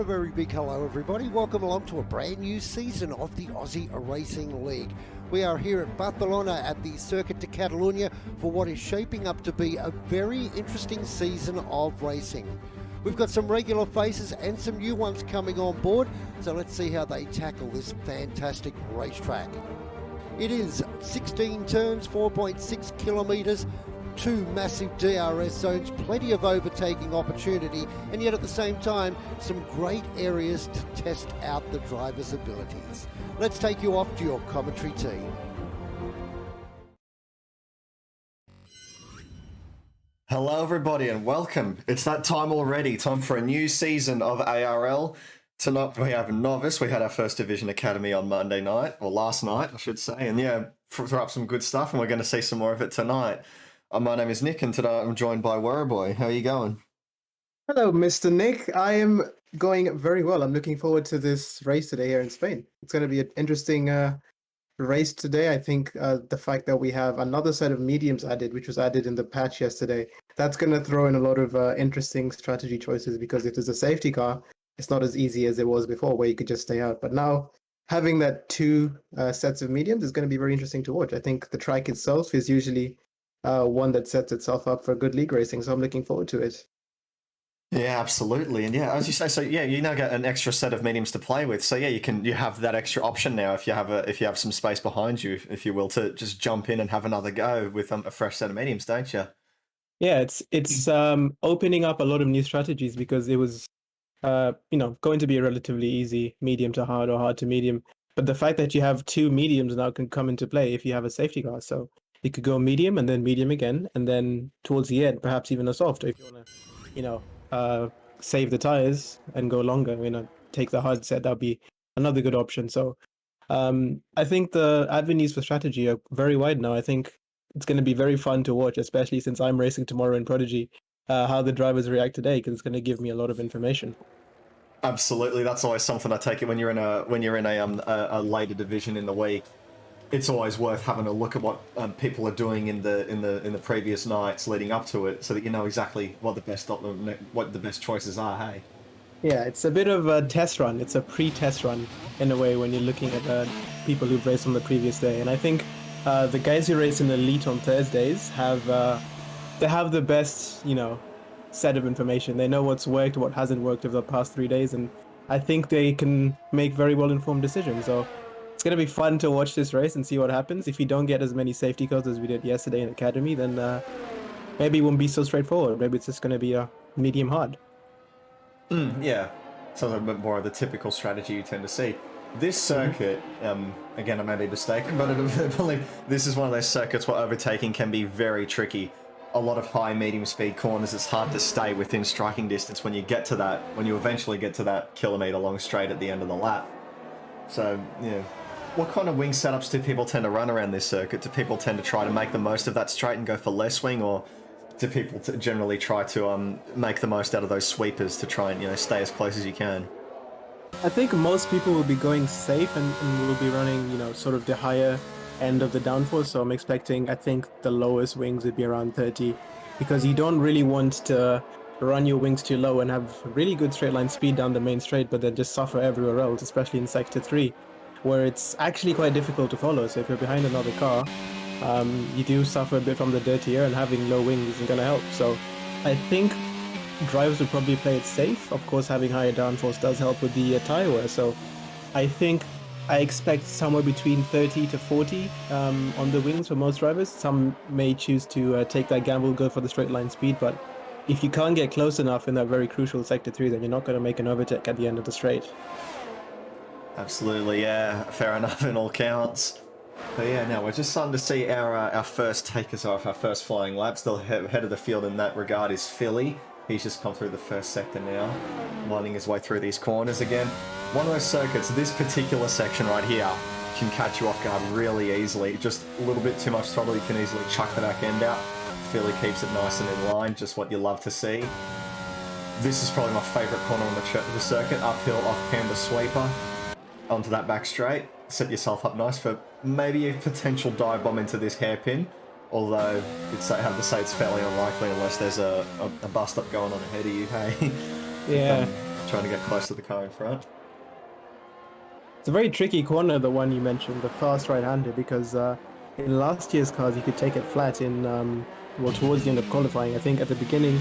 very big hello everybody, welcome along to a brand new season of the Aussie Racing League. We are here at Barcelona at the Circuit de Catalunya for what is shaping up to be a very interesting season of racing. We've got some regular faces and some new ones coming on board, so let's see how they tackle this fantastic racetrack. It is 16 turns, 4.6 kilometres, two massive DRS zones, plenty of overtaking opportunity, and yet at the same time, some great areas to test out the driver's abilities. Let's take you off to your commentary team. Hello everybody and welcome. It's that time already, time for a new season of ARL. Tonight we have Novice. We had our first division academy on Monday night, or last night I should say, and yeah, throw up some good stuff and we're going to see some more of it tonight. My name is Nick and today I'm joined by Werrowboy. How are you going? Hello, Mr. Nick. I am going very well. I'm looking forward to this race today here in Spain. It's going to be an interesting race today. I think the fact that we have another set of mediums added, which was added in the patch yesterday, that's going to throw in a lot of interesting strategy choices, because if there's a safety car, it's not as easy as it was before where you could just stay out. But now having that two sets of mediums is going to be very interesting to watch. I think the track itself is usually one that sets itself up for good league racing, so I'm looking forward to it. Yeah, absolutely. And yeah, as you say, so yeah, you now get an extra set of mediums to play with. So yeah, you have that extra option now if you have some space behind you, if you will, to just jump in and have another go with a fresh set of mediums, don't you? Yeah, it's opening up a lot of new strategies, because it was going to be a relatively easy medium to hard or hard to medium. But the fact that you have two mediums now can come into play if you have a safety car. So you could go medium and then medium again, and then towards the end, perhaps even a soft if you want to, save the tires and go longer. Take the hard set. That'd be another good option. So I think the avenues for strategy are very wide now. I think it's going to be very fun to watch, especially since I'm racing tomorrow in Prodigy, how the drivers react today, because it's going to give me a lot of information. Absolutely, that's always something I take it when you're in a later division in the week. It's always worth having a look at what people are doing in the previous nights leading up to it, so that you know exactly what the best choices are. Hey. Yeah, it's a bit of a test run. It's a pre-test run in a way when you're looking at people who've raced on the previous day. And I think the guys who race in Elite on Thursdays have the best set of information. They know what's worked, what hasn't worked over the past 3 days, and I think they can make very well informed decisions. So it's going to be fun to watch this race and see what happens. If we don't get as many safety cars as we did yesterday in Academy, then maybe it won't be so straightforward. Maybe it's just going to be a medium hard. Yeah, something a bit more of the typical strategy you tend to see. This circuit, again, I may be mistaken, but I believe this is one of those circuits where overtaking can be very tricky. A lot of high, medium speed corners, it's hard to stay within striking distance when you eventually get to that kilometre long straight at the end of the lap. So, yeah. What kind of wing setups do people tend to run around this circuit? Do people tend to try to make the most of that straight and go for less wing, or do people generally try to make the most out of those sweepers to try and stay as close as you can? I think most people will be going safe and will be running sort of the higher end of the downforce. So I'm expecting, I think the lowest wings would be around 30, because you don't really want to run your wings too low and have really good straight line speed down the main straight, but then just suffer everywhere else, especially in sector 3, where it's actually quite difficult to follow. So if you're behind another car, you do suffer a bit from the dirty air, and having low wings isn't going to help. So I think drivers will probably play it safe. Of course, having higher downforce does help with the tire wear. So I expect somewhere between 30 to 40 on the wings for most drivers. Some may choose to take that gamble, go for the straight line speed, but if you can't get close enough in that very crucial sector 3, then you're not going to make an overtake at the end of the straight. Absolutely, yeah, fair enough in all counts. But yeah, now we're just starting to see our first takers off, our first flying laps. The head of the field in that regard is Philly. He's just come through the first sector now, winding his way through these corners again. One of those circuits, this particular section right here, can catch you off guard really easily. Just a little bit too much throttle, you can easily chuck the back end out. Philly keeps it nice and in line, just what you love to see. This is probably my favourite corner on the circuit, uphill off camber sweeper, onto that back straight. Set yourself up nice for maybe a potential dive bomb into this hairpin, although I have to say it's fairly unlikely unless there's a bust up going on ahead of you, hey? Yeah. trying to get close to the car in front. It's a very tricky corner, the one you mentioned, the fast right-hander, because in last year's cars you could take it flat in, well, towards the end of qualifying. I think at the beginning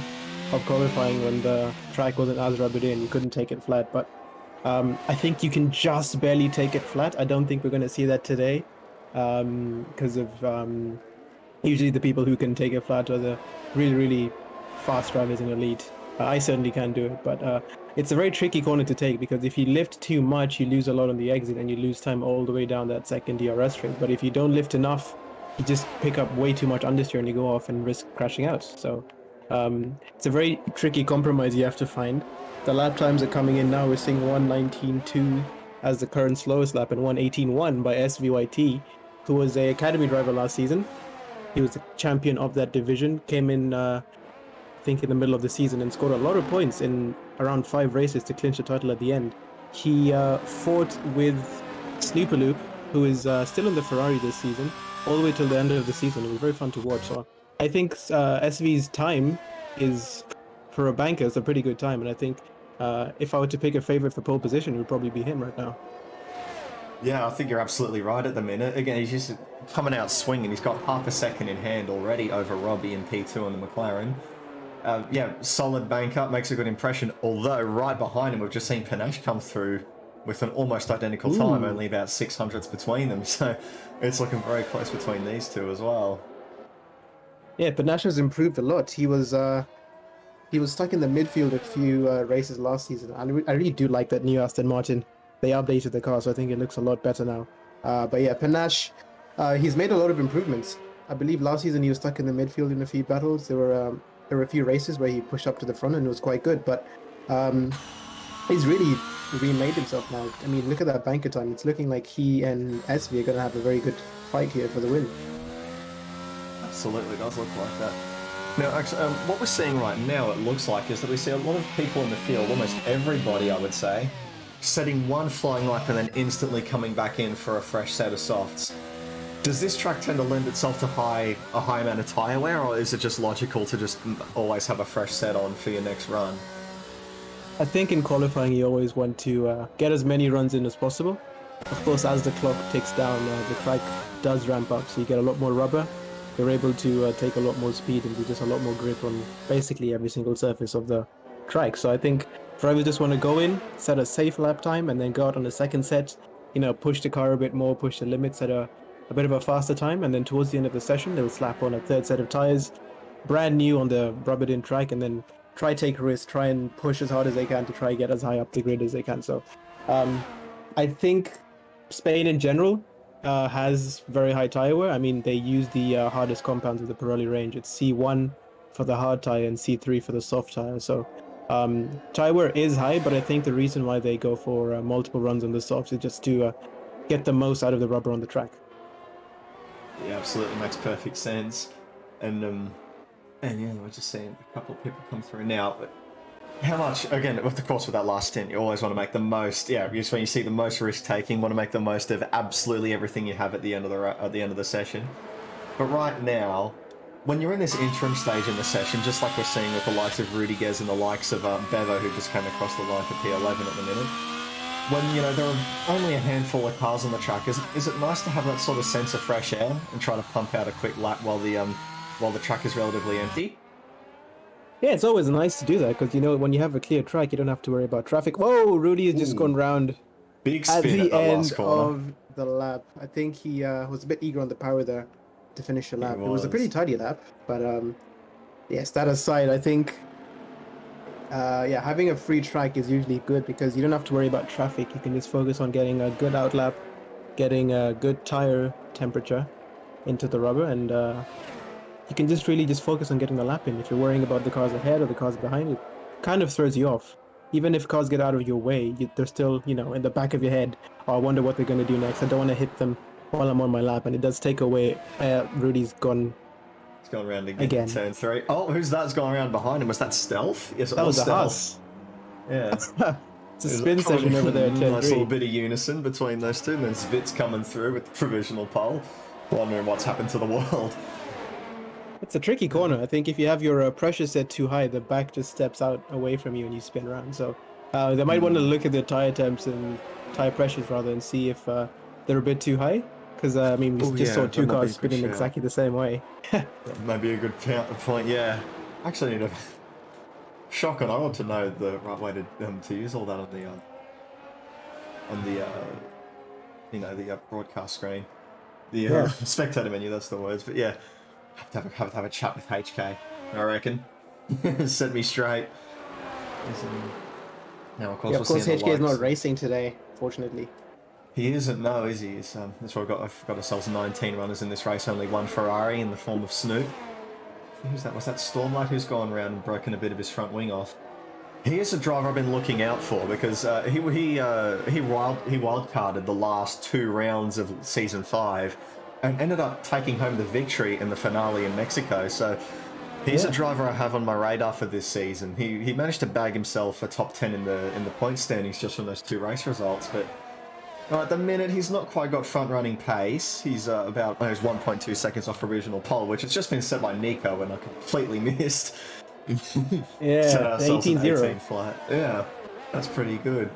of qualifying when the track wasn't as rubbed in, you couldn't take it flat, but I think you can just barely take it flat. I don't think we're going to see that today because of usually the people who can take it flat are the really, really fast drivers in elite. I certainly can't do it, but it's a very tricky corner to take because if you lift too much, you lose a lot on the exit and you lose time all the way down that second DRS straight. But if you don't lift enough, you just pick up way too much understeer and you go off and risk crashing out. So it's a very tricky compromise you have to find. The lap times are coming in now. We're seeing 1:19.2 as the current slowest lap and 1:18.1 by SVYT, who was a academy driver last season. He was the champion of that division, came in, I think, in the middle of the season and scored a lot of points in around 5 races to clinch the title at the end. He fought with Snoopaloop, who is still in the Ferrari this season, all the way till the end of the season. It was very fun to watch. So I think SV's time is, for a banker, it's a pretty good time. And I think if I were to pick a favorite for pole position, it would probably be him right now. Yeah, I think you're absolutely right at the minute. Again, he's just coming out swinging. He's got half a second in hand already over Robbie in P2 on the McLaren. Yeah, solid bank up, makes a good impression. Although right behind him, we've just seen Panache come through with an almost identical time, only about 600ths between them. So it's looking very close between these two as well. Yeah, Panache has improved a lot. He was stuck in the midfield a few races last season. I really do like that new Aston Martin. They updated the car, so I think it looks a lot better now. But yeah, Panache, he's made a lot of improvements. I believe last season he was stuck in the midfield in a few battles. There were a few races where he pushed up to the front and it was quite good. But he's really remade himself now. I mean, look at that banker time. It's looking like he and SV are going to have a very good fight here for the win. Absolutely does look like that. Now, actually, what we're seeing right now, it looks like, is that we see a lot of people in the field, almost everybody, I would say, setting one flying lap and then instantly coming back in for a fresh set of softs. Does this track tend to lend itself to a high amount of tyre wear, or is it just logical to just always have a fresh set on for your next run? I think in qualifying you always want to get as many runs in as possible. Of course, as the clock ticks down, the track does ramp up, so you get a lot more rubber. You're able to take a lot more speed and do just a lot more grip on basically every single surface of the track. So I think drivers just want to go in, set a safe lap time, and then go out on the second set, push the car a bit more, push the limits at a bit of a faster time, and then towards the end of the session, they'll slap on a third set of tires, brand new on the rubbered-in track, and then try take a risk, try and push as hard as they can to try get as high up the grid as they can. So I think Spain in general has very high tire wear. I mean, they use the hardest compounds of the Pirelli range. It's C1 for the hard tire and C3 for the soft tire. So tire wear is high, but I think the reason why they go for multiple runs on the softs is just to get the most out of the rubber on the track. Yeah, absolutely makes perfect sense. And yeah, we're just seeing a couple of people come through now. But how much, again, of course, with that last stint, you always want to make the most. Yeah, just when you see the most risk taking, want to make the most of absolutely everything you have at the end of the session. But right now, when you're in this interim stage in the session, just like we're seeing with the likes of Rudy Gez and the likes of Bevo, who just came across the line for P11 at the minute, when there are only a handful of cars on the track, is it nice to have that sort of sense of fresh air and try to pump out a quick lap while the track is relatively empty? Yeah, it's always nice to do that because when you have a clear track, you don't have to worry about traffic. Whoa, Rudy has just gone round big at spin the at that end last corner of the lap. I think he was a bit eager on the power there to finish the lap. It was a pretty tidy lap, but yes, that aside, I think having a free track is usually good because you don't have to worry about traffic. You can just focus on getting a good outlap, getting a good tire temperature into the rubber, and you can just really focus on getting the lap in. If you're worrying about the cars ahead or the cars behind, it kind of throws you off. Even if cars get out of your way, they're still, in the back of your head. Oh, I wonder what they're going to do next. I don't want to hit them while I'm on my lap, and it does take away. Rudy's gone. He's gone around again. Turn 3. Oh, who's that's going around behind him? Was that Stealth? Yes, that was Stealth. Yeah. It's a spin session over there at turn 3. Nice little bit of unison between those two, and then Svitz coming through with the provisional pole. Wondering what's happened to the world. It's a tricky corner. I think if you have your pressure set too high, the back just steps out away from you and you spin around. So They might want to look at their tire temps and tire pressures rather and see if they're a bit too high. Because I mean, we just saw two cars spinning exactly the same way. That may be a good point. Yeah, actually, need to shocking. I want to know the right way to use all that on the you know, the broadcast screen, the spectator menu. That's the words. But yeah, have to have a chat with HK. I reckon. Set me straight. Now, of course, HK is not racing today, fortunately. He isn't, no, is he? That's why we've got ourselves 19 runners in this race, only one Ferrari in the form of Snoop. Who's that? Was that Stormlight who's gone around and broken a bit of his front wing off? He is a driver I've been looking out for because he wildcarded the last 2 rounds of Season 5 and ended up taking home the victory in the finale in Mexico. So he's a driver I have on my radar for this season. He managed to bag himself a top 10 in the point standings just from those 2 race results, but at the minute, he's not quite got front-running pace. He's about 1.2 seconds off provisional pole, which has just been set by Nico and I completely missed. Yeah, 18-0. Flat. Yeah, that's pretty good.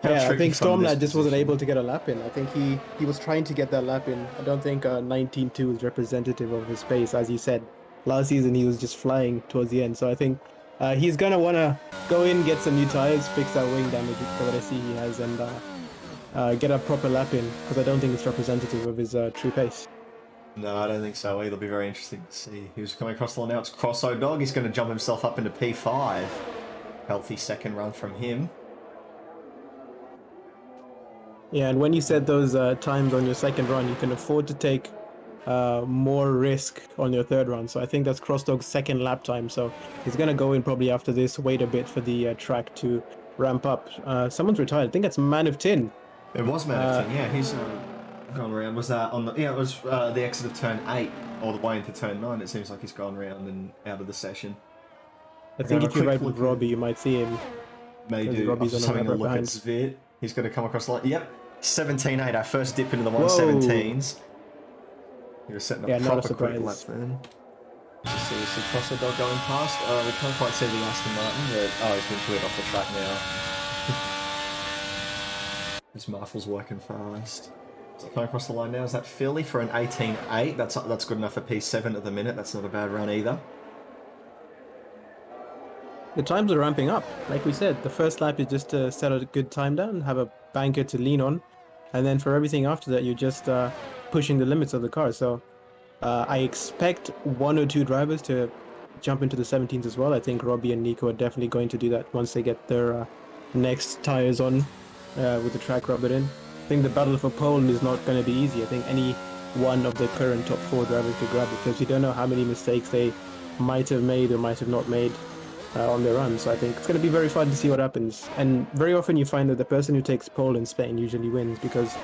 I think Stormlight just wasn't able to get a lap in. I think he was trying to get that lap in. I don't think 19.2 is representative of his pace. As you said, last season he was just flying towards the end. So I think he's going to want to go in, get some new tires, fix that wing damage that I see he has, and get a proper lap in, because I don't think it's representative of his true pace. No, I don't think so either. It'll be very interesting to see. He was coming across the line now. It's Crosso Dog. He's going to jump himself up into P5. Healthy second run from him. Yeah, and when you said those times on your second run, you can afford to take more risk on your third run. So I think that's Crossdog's second lap time. So he's going to go in probably after this, wait a bit for the track to ramp up. Someone's retired. I think it's Man of Tin. It was Man of Tin, yeah. He's gone around. Was that on the... Yeah, it was the exit of turn 8 all the way into turn 9. It seems like he's gone around and out of the session. I think if you ride with Robbie, you might see him. May do. I'm just having a look at Svit. He's going to come across the line. Yep. 17.8, our first dip into the 117s. He was setting up a proper quick lap then. Just see Crosso Dog going past. We can't quite see the Aston Martin, but he's been cleared off the track now. His muffle's working fast. So coming across the line now, is that Philly for an 18.8? That's good enough for P7 at the minute. That's not a bad run either. The times are ramping up. Like we said, the first lap is just to set a good time down, have a banker to lean on, and then for everything after that, you're just pushing the limits of the car. So I expect 1 or 2 drivers to jump into the 17s as well. I think Robbie and Nico are definitely going to do that once they get their next tires on with the track rubber in. I think the battle for pole is not going to be easy. I think any one of the current top 4 drivers could grab it, because you don't know how many mistakes they might have made or might have not made on their run. So I think it's going to be very fun to see what happens. And very often you find that the person who takes pole in Spain usually wins, because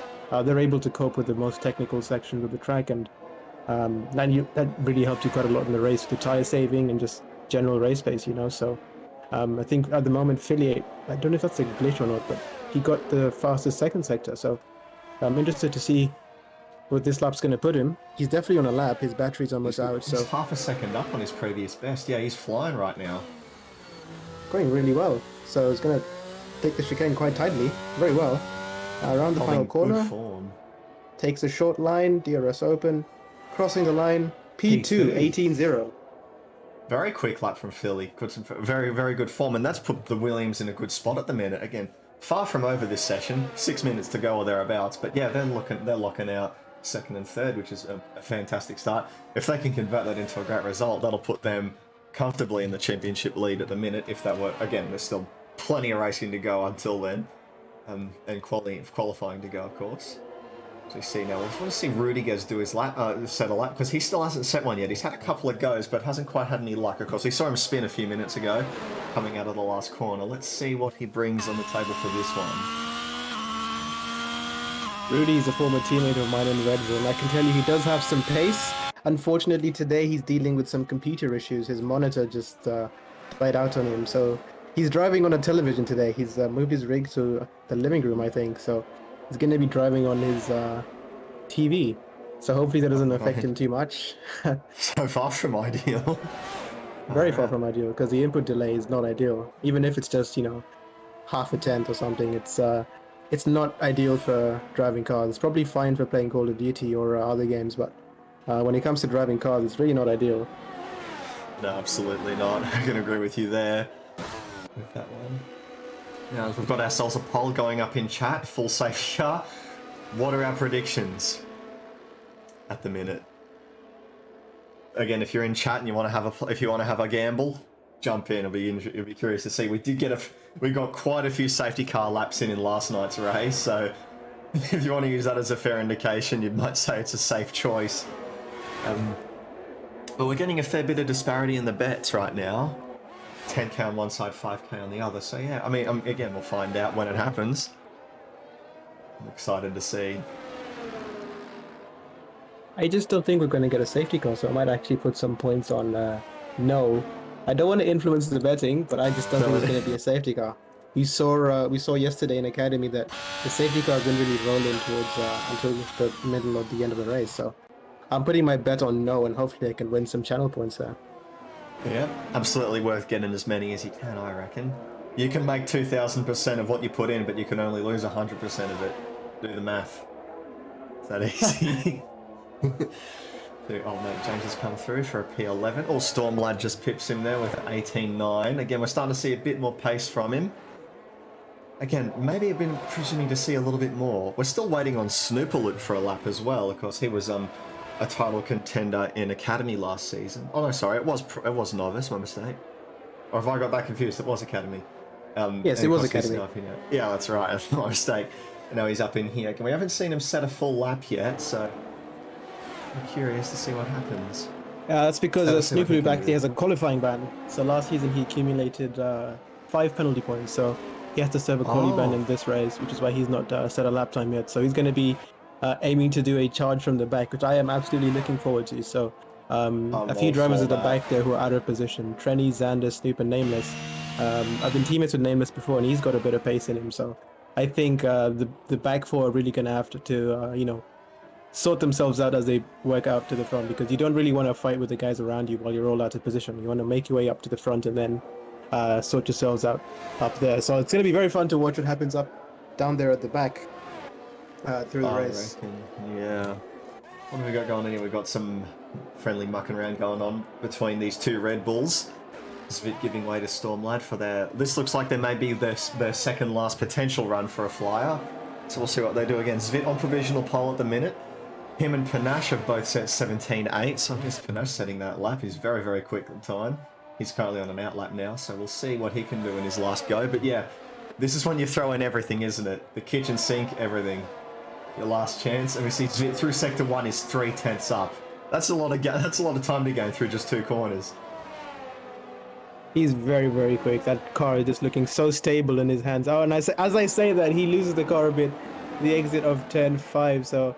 they're able to cope with the most technical sections of the track, and that really helps you quite a lot in the race with the tire saving and just general race pace, you know. So I think at the moment Philly, I don't know if that's a glitch or not, but he got the fastest second sector. So I'm interested to see what this lap's going to put him. He's definitely on a lap. His battery's almost out. So he's half a second up on his previous best. Yeah, he's flying right now. Going really well. So he's going to take the chicane quite tightly. Very well. Around the final corner. Form. Takes a short line. DRS open. Crossing the line. P2, 18-0. Very quick lap from Philly. Very, very good form. And that's put the Williams in a good spot at the minute. Again, far from over this session. 6 minutes to go or thereabouts. But yeah, they're locking out second and third, which is a fantastic start. If they can convert that into a great result, that'll put them comfortably in the championship lead at the minute. If that were, again, there's still plenty of racing to go until then, and qualifying to go, of course. So you see now, we just want to see Rudiger's do his set a lap, because he still hasn't set one yet. He's had a couple of goes, but hasn't quite had any luck. Of course, we saw him spin a few minutes ago, coming out of the last corner. Let's see what he brings on the table for this one. Rudy is a former teammate of mine in Red Bull, and I can tell you he does have some pace. Unfortunately, today he's dealing with some computer issues. His monitor just died out on him, so he's driving on a television today. He's moved his rig to the living room, I think, so he's going to be driving on his TV. So hopefully that doesn't affect him too much. So far from ideal. Very far Alright. from ideal because the input delay is not ideal. Even if it's just, half a tenth or something, it's not ideal for driving cars. It's probably fine for playing Call of Duty or other games, but when it comes to driving cars, it's really not ideal. No, absolutely not. I can agree with you there with that one. Now, we've got ourselves a poll going up in chat, full safety car. What are our predictions at the minute? Again, if you're in chat and you want to have a gamble, jump in. I'll be curious to see. We got quite a few safety car laps in last night's race, so if you want to use that as a fair indication, you might say it's a safe choice. But we're getting a fair bit of disparity in the bets right now. 10k on one side, 5k on the other. So yeah, I mean, again, we'll find out when it happens. I'm excited to see. I just don't think we're going to get a safety car, so I might actually put some points on no. I don't want to influence the betting, but I just don't think it's going to be a safety car. We saw yesterday in Academy that the safety car didn't really roll in towards until the middle of the end of the race. So I'm putting my bet on no, and hopefully I can win some channel points there. Yeah, absolutely worth getting as many as you can, I reckon. You can make 2,000% of what you put in, but you can only lose 100% of it. Do the math. Is that easy? Old mate James has come through for a P11. Or Stormlad just pips him there with 18.9. Again, we're starting to see a bit more pace from him. Again, maybe I've been presuming to see a little bit more. We're still waiting on Snooperloop for a lap as well. Of course, he was a title contender in Academy last season. Oh no, sorry, it was Novice, my mistake. Or have I got that confused? It was Academy. Yes, it was Academy. Yeah, that's right. That's my mistake. Now he's up in here. We haven't seen him set a full lap yet, so I'm curious to see what happens. That's because Snooperloop actually has a qualifying ban. So last season he accumulated 5 penalty points, so he has to serve a qualifying ban in this race, which is why he's not set a lap time yet. So he's going to be aiming to do a charge from the back, which I am absolutely looking forward to. So a few drivers at the back there who are out of position. Trenny, Xander, Snoop, and Nameless. I've been teammates with Nameless before, and he's got a bit of pace in him. So I think the back four are really going to have to sort themselves out as they work out to the front, because you don't really want to fight with the guys around you while you're all out of position. You want to make your way up to the front and then sort yourselves out up there. So it's going to be very fun to watch what happens down there at the back through the race. Yeah. What have we got going on here? We've got some friendly mucking around going on between these two Red Bulls. Zvit giving way to Stormlad for this looks like there may be their second last potential run for a flyer. So we'll see what they do again. Zvit on provisional pole at the minute. Him and Panache have both set 17.8, so I guess Panache setting that lap. He's very, very quick at the time. He's currently on an out lap now, so we'll see what he can do in his last go. But yeah, this is when you throw in everything, isn't it? The kitchen sink, everything. Your last chance. And we see Zvit through sector 1 is 3/10 up. That's a lot of time to gain through just 2 corners. He's very, very quick. That car is just looking so stable in his hands. Oh, and as I say that, he loses the car a bit, the exit of turn 5, so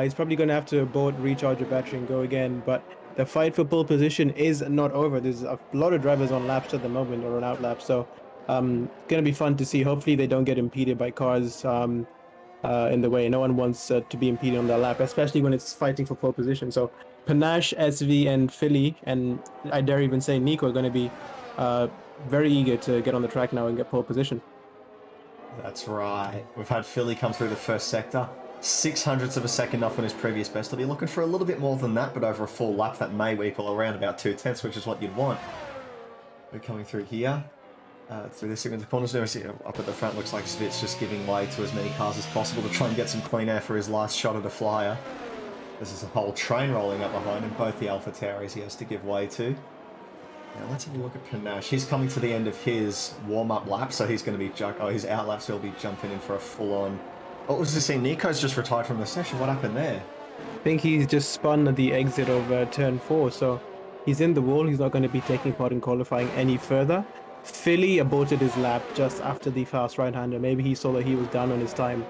he's probably going to have to abort, recharge the battery, and go again. But the fight for pole position is not over. There's a lot of drivers on laps at the moment, or on out laps, so going to be fun to see. Hopefully they don't get impeded by cars in the way. No one wants to be impeded on that lap, especially when it's fighting for pole position. So Panache, SV, and Philly, and I dare even say Nico, are going to be very eager to get on the track now and get pole position. That's right. We've had Philly come through the first sector. 0.06 of a second off on his previous best. I'll be looking for a little bit more than that, but over a full lap that may equal around about 2/10, which is what you'd want. We're coming through here. Through this segment of the corners there, we see up at the front, looks like Zvit's just giving way to as many cars as possible to try and get some clean air for his last shot at a flyer. This is a whole train rolling up behind him, both the Alpha Tauris he has to give way to. Now let's have a look at Panache. He's coming to the end of his warm-up lap, so he's going to be his out laps. He'll be jumping in for a full-on. What was this? Nico's just retired from the session. What happened there? I think he's just spun at the exit of turn 4, so he's in the wall. He's not going to be taking part in qualifying any further. Philly aborted his lap just after the fast right-hander. Maybe he saw that he was down on his time,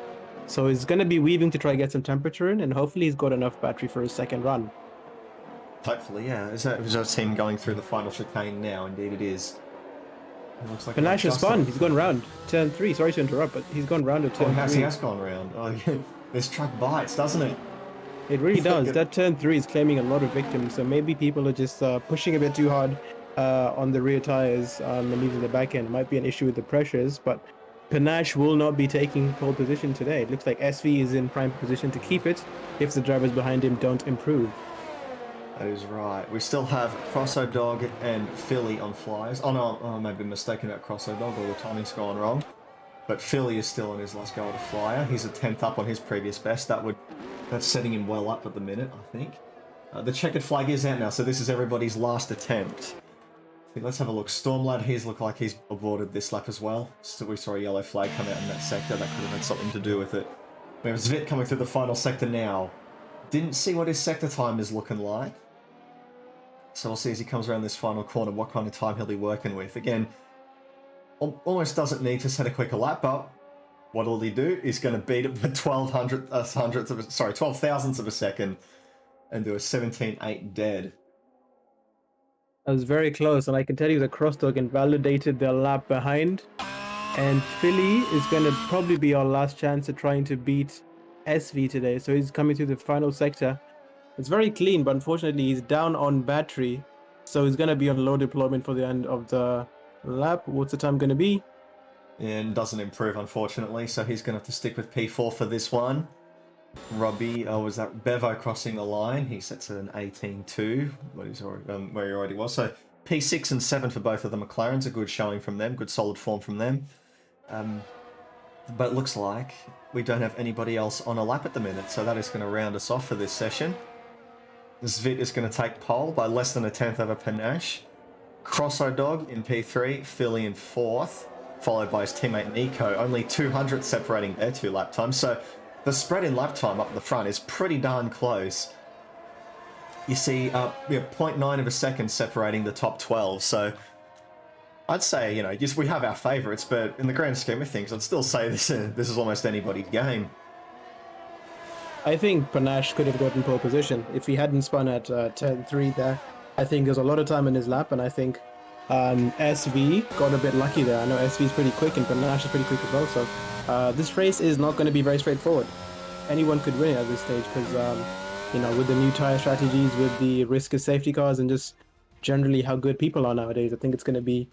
so he's going to be weaving to try to get some temperature in, and hopefully he's got enough battery for his second run. Hopefully, yeah. Is that him going through the final chicane now? Indeed it is. It looks like Panache has spun. He's gone round. Turn 3. Sorry to interrupt, but he's gone round at turn 3. He has gone round. Oh, this truck bites, doesn't it? It really does. That turn 3 is claiming a lot of victims, so maybe people are just pushing a bit too hard on the rear tires and using the back end. It might be an issue with the pressures, but Panache will not be taking pole position today. It looks like SV is in prime position to keep it if the drivers behind him don't improve. That is right. We still have Crosso Dog and Philly on flyers. Oh no, I may be mistaken about Crosso Dog, or the timing's gone wrong. But Philly is still on his last go at a flyer. He's a 10th up on his previous best. That's setting him well up at the minute, I think. The checkered flag is out now, so this is everybody's last attempt. Let's have a look. Stormlad, he's looked like he's aborted this lap as well. So we saw a yellow flag come out in that sector. That could have had something to do with it. We have Zvit coming through the final sector now. Didn't see what his sector time is looking like. So we'll see as he comes around this final corner what kind of time he'll be working with. Again, almost doesn't need to set a quicker lap, but what will he do? He's going to beat it by 12 thousandths of a second and do a 17.8 dead. That was very close, and I can tell you the Crossdog invalidated their lap behind. And Philly is going to probably be our last chance at trying to beat SV today. So he's coming through the final sector. It's very clean, but unfortunately he's down on battery. So he's going to be on low deployment for the end of the lap. What's the time going to be? And doesn't improve, unfortunately. So he's going to have to stick with P4 for this one. Robbie, was that Bevo crossing the line? He sets an 18.2, where he already was. So P6 and 7 for both of the McLarens, a good showing from them, good solid form from them. But it looks like we don't have anybody else on a lap at the minute, so that is going to round us off for this session. Zvit is going to take pole by less than a tenth over Panache. Crosso Dog in P3, Philly in 4th, followed by his teammate Nico, only 200 separating their 2 lap times. So the spread in lap time up the front is pretty darn close. You see 0.9 of a second separating the top 12. So I'd say, yes, we have our favourites, but in the grand scheme of things, I'd still say this is almost anybody's game. I think Panache could have gotten pole position if he hadn't spun at 10.3 there. I think there's a lot of time in his lap, and I think SV got a bit lucky there. I know SV is pretty quick, and Panache is pretty quick as well, so this race is not going to be very straightforward. Anyone could win it at this stage because, with the new tyre strategies, with the risk of safety cars, and just generally how good people are nowadays, I think it's going to be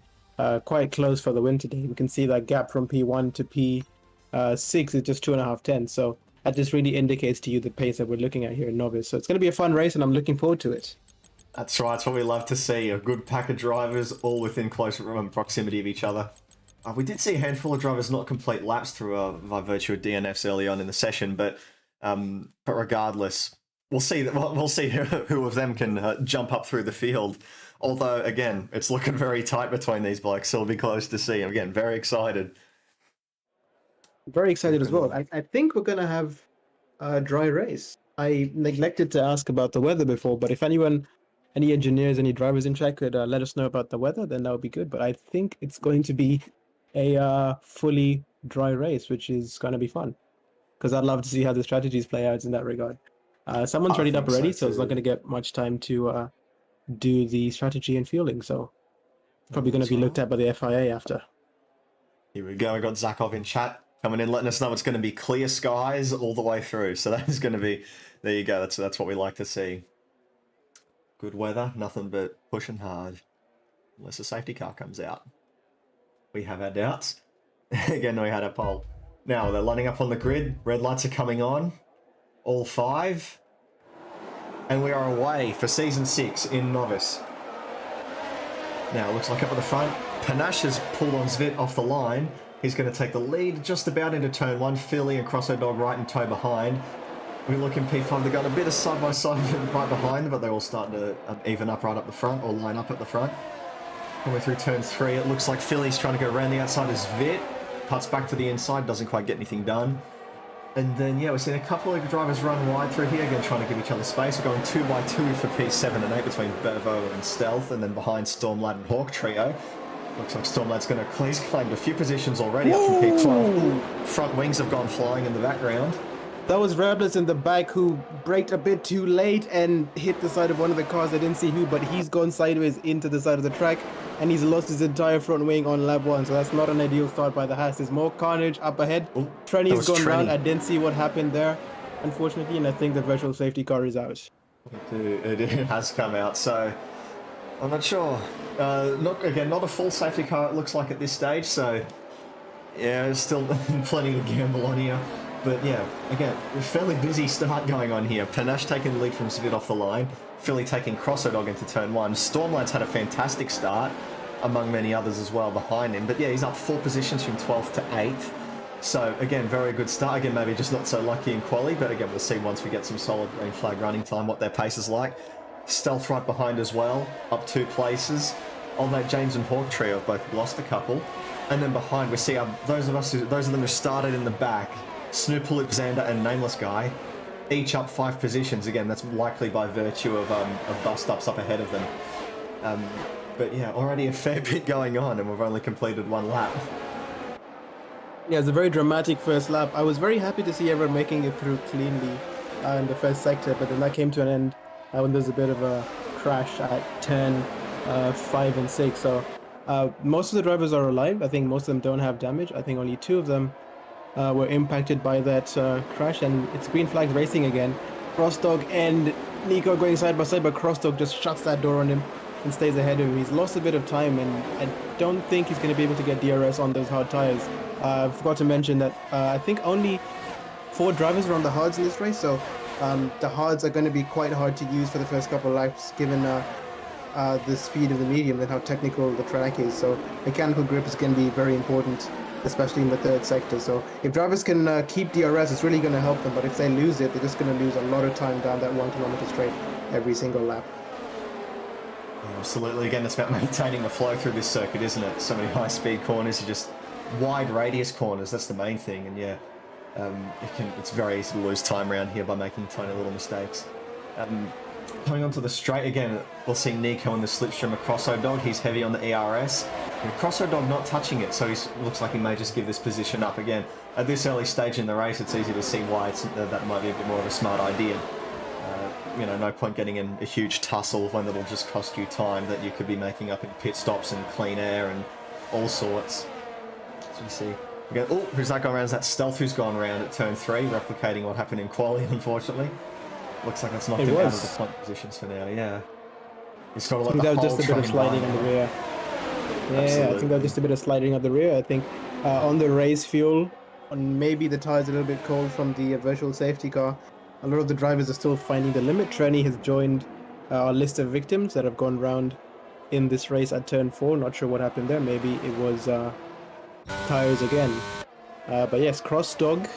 quite close for the win today. We can see that gap from P1 to P6 is just 2.5 tenths, so that just really indicates to you the pace that we're looking at here in Novice. So it's going to be a fun race, and I'm looking forward to it. That's right, it's what we love to see, a good pack of drivers all within close proximity of each other. We did see a handful of drivers not complete laps through by virtue of DNFs early on in the session, but regardless, we'll see who of them can jump up through the field. Although, again, it's looking very tight between these blokes, so it'll be close to see. Again, very excited. Very excited as well. I think we're going to have a dry race. I neglected to ask about the weather before, but if any engineers, any drivers in chat could let us know about the weather, then that would be good. But I think it's going to be a fully dry race, which is going to be fun. Because I'd love to see how the strategies play out in that regard. Someone's readied up already, so it's not going to get much time to do the strategy and fueling. So it's probably going to be looked at by the FIA after. Here we go. We got Zakov in chat coming in, letting us know it's going to be clear skies all the way through. So that is going to be, there you go. That's what we like to see. Good weather, nothing but pushing hard. Unless a safety car comes out. We have our doubts. Again, we had a pole. Now, they're lining up on the grid. Red lights are coming on. All 5. And we are away for Season 6 in Novice. Now, it looks like up at the front, Panache has pulled on Zvit off the line. He's going to take the lead just about into turn 1. Philly and Crosso Dog right in tow behind. We look in P5, they've got a bit of side-by-side right behind, but they're all starting to even up right up the front, or line up at the front. Coming through turn 3, it looks like Philly's trying to go around the outside as Vit. Cuts back to the inside, doesn't quite get anything done. And then, we're seeing a couple of drivers run wide through here, again trying to give each other space. We're going 2x2 for P7 and 8 between Bevo and Stealth, and then behind Stormlad and Hawk Trio. Looks like Stormlad's going to he's claimed a few positions already up from P12. Front wings have gone flying in the background. That was Rebels in the back who braked a bit too late and hit the side of one of the cars. I didn't see who, but he's gone sideways into the side of the track, and he's lost his entire front wing on lap 1. So that's not an ideal start by the Haas. There's more carnage up ahead. Trenny's gone round. I didn't see what happened there, unfortunately, and I think the virtual safety car is out. It has come out. So I'm not sure. Not a full safety car it looks like at this stage, so yeah, there's still plenty to gamble on here. But yeah, again, a fairly busy start going on here. Panache taking the lead from Zvid off the line. Philly taking Crossodog into turn 1. Stormlad's had a fantastic start, among many others as well behind him. But yeah, he's up 4 positions from 12th to 8th. So again, very good start. Again, maybe just not so lucky in quali, but again, we'll see once we get some solid green flag running time what their pace is like. Stealth right behind as well, up 2 places. Old mate James and Hawk Trio have both lost a couple. And then behind we see those of them who started in the back, Snoop Alexander and Nameless Guy, each up 5 positions. Again, that's likely by virtue of bust-ups up ahead of them. But yeah, already a fair bit going on, and we've only completed 1 lap. Yeah, it's a very dramatic first lap. I was very happy to see everyone making it through cleanly in the first sector, but then that came to an end when there's a bit of a crash at turn 5 and 6. So most of the drivers are alive. I think most of them don't have damage. I think only 2 of them were impacted by that crash, and it's green flags racing again. Crossdog and Nico going side by side, but Crossdog just shuts that door on him and stays ahead of him. He's lost a bit of time, and I don't think he's going to be able to get DRS on those hard tires. I forgot to mention that I think only 4 drivers are on the hards in this race, so the hards are going to be quite hard to use for the first couple of laps, given the speed of the medium and how technical the track is. So mechanical grip is going to be very important, especially in the third sector. So if drivers can keep DRS, it's really going to help them, but if they lose it, they're just going to lose a lot of time down that 1 kilometer straight every single lap. Absolutely. Again, it's about maintaining the flow through this circuit, isn't it? So many high-speed corners, you just wide radius corners. That's the main thing, and yeah, it's very easy to lose time around here by making tiny little mistakes. Coming onto the straight again, we'll see Nico in the slipstream of Crossodog. He's heavy on the ERS. And Crossodog not touching it, so he looks like he may just give this position up again. At this early stage in the race, it's easy to see why that might be a bit more of a smart idea. No point getting in a huge tussle when it'll just cost you time that you could be making up in pit stops and clean air and all sorts. So you see, who's that gone around? Is that Stealth who's gone around at turn 3, replicating what happened in quali, unfortunately. Looks like that's knocked him out of the front positions for now, yeah. He's got to let that was just a bit of sliding on the rear. Yeah, absolutely. I think that was just a bit of sliding at the rear. I think on the race fuel, on maybe the tires a little bit cold from the virtual safety car, a lot of the drivers are still finding the limit. Trenny has joined our list of victims that have gone round in this race at turn 4. Not sure what happened there. Maybe it was tires again. But yes, Crossdog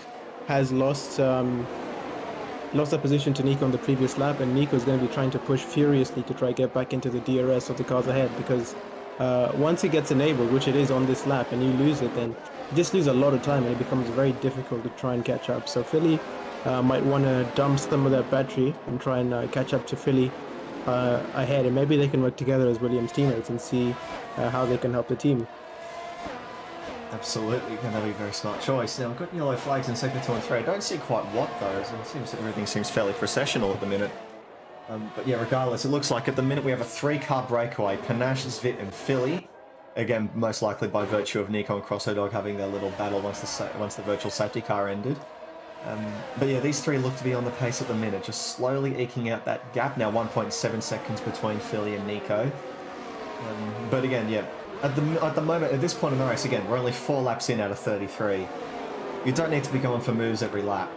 has lost a position to Nico on the previous lap, and Nico is going to be trying to push furiously to try to get back into the DRS of the cars ahead, because once it gets enabled, which it is on this lap, and you lose it, then you just lose a lot of time and it becomes very difficult to try and catch up. So Philly might want to dump some of that battery and try and catch up to Philly ahead, and maybe they can work together as Williams teammates and see how they can help the team. Absolutely, that'll be a very smart choice. Now, I've got yellow flags in sector 2 and 3. I don't see quite what, though. It seems that everything seems fairly processional at the minute. But yeah, regardless, it looks like at the minute we have a 3-car breakaway. Panache, Zvit and Philly. Again, most likely by virtue of Nico and Crossodog having their little battle once the virtual safety car ended. But yeah, these 3 look to be on the pace at the minute, just slowly eking out that gap. Now 1.7 seconds between Philly and Nico. But again, yeah, at the moment, at this point in the race, again, we're only 4 laps in out of 33. You don't need to be going for moves every lap,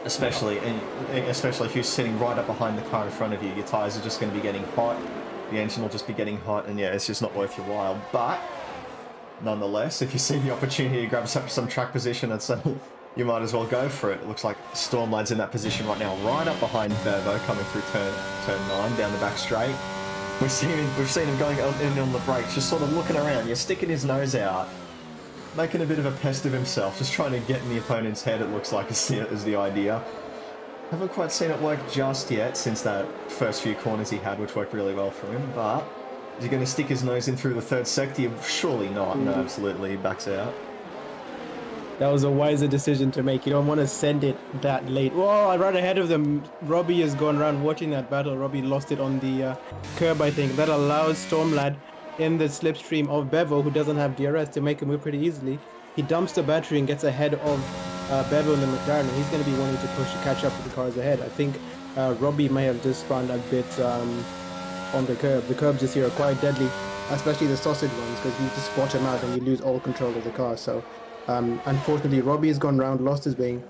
especially if you're sitting right up behind the car in front of you. Your tyres are just going to be getting hot, the engine will just be getting hot, and yeah, it's just not worth your while. But nonetheless, if you see the opportunity to grab some track position, you might as well go for it. It looks like Stormlad's in that position right now, right up behind Bevo, coming through turn 9 down the back straight. We've seen him going in on the brakes, just sort of looking around. You're sticking his nose out, making a bit of a pest of himself, just trying to get in the opponent's head, it looks like, is the idea. Haven't quite seen it work just yet since that first few corners he had, which worked really well for him, but is he going to stick his nose in through the third sector? Surely not. No, absolutely, he backs out. That was a wiser decision to make. You don't want to send it that late. Whoa, right ahead of them. Robbie has gone around watching that battle. Robbie lost it on the curb, I think. That allows Stormlad in the slipstream of Bevo, who doesn't have DRS, to make a move pretty easily. He dumps the battery and gets ahead of Bevo in the McLaren. He's going to be wanting to push to catch up to the cars ahead. I think Robbie may have just spun a bit on the curb. The curbs this year are quite deadly, especially the sausage ones, because you just spot him out and you lose all control of the car. So unfortunately, Robbie has gone round, lost his wing.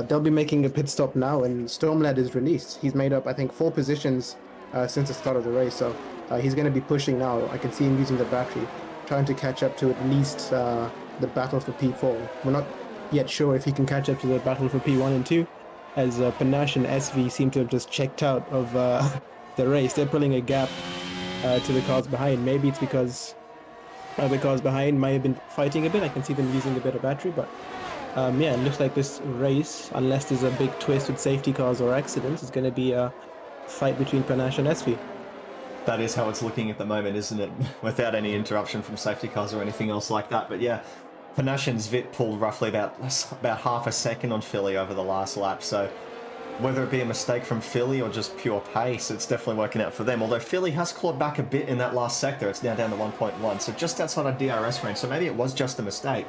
They'll be making a pit stop now, and Stormlad is released. He's made up, I think, 4 positions since the start of the race. So he's going to be pushing now. I can see him using the battery, trying to catch up to at least the battle for P4. We're not yet sure if he can catch up to the battle for P1 and 2, as Panache and SV seem to have just checked out of the race. They're pulling a gap to the cars behind. Maybe it's because the cars behind might have been fighting a bit. I can see them using a bit of battery, but yeah, it looks like this race, unless there's a big twist with safety cars or accidents, is going to be a fight between Panache and SV. That is how it's looking at the moment, isn't it? Without any interruption from safety cars or anything else like that. But yeah, Panache and Zvit pulled roughly about half a second on Philly over the last lap. So whether it be a mistake from Philly or just pure pace, it's definitely working out for them. Although Philly has clawed back a bit in that last sector. It's now down to 1.1. So just outside of DRS range. So maybe it was just a mistake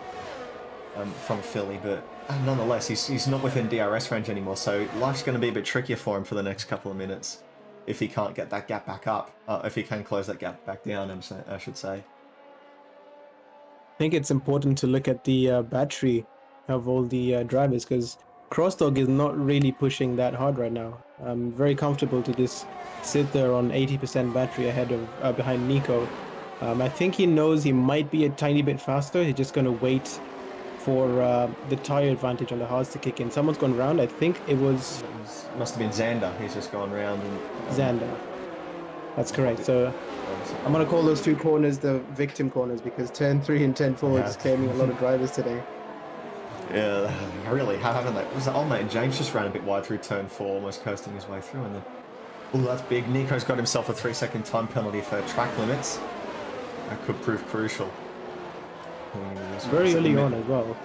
from Philly. But nonetheless, he's not within DRS range anymore. So life's going to be a bit trickier for him for the next couple of minutes, if he can't get that gap back up, if he can close that gap back down, I should say. I think it's important to look at the battery of all the drivers, because Crossdog is not really pushing that hard right now. Very comfortable to just sit there on 80% battery ahead of behind Nico. I think he knows he might be a tiny bit faster. He's just going to wait for the tire advantage on the hards to kick in. Someone's gone round. I think it was... Must have been Xander. He's just gone round. And, Xander. That's correct. So I'm going to call those 2 corners the victim corners, because turn 3 and turn 4 is claiming a lot of drivers today. Yeah, really, haven't they? Was that old mate James just ran a bit wide through turn 4, almost coasting his way through, and then... Oh, that's big. Nico's got himself a 3-second time penalty for track limits. That could prove crucial. Very early on as well.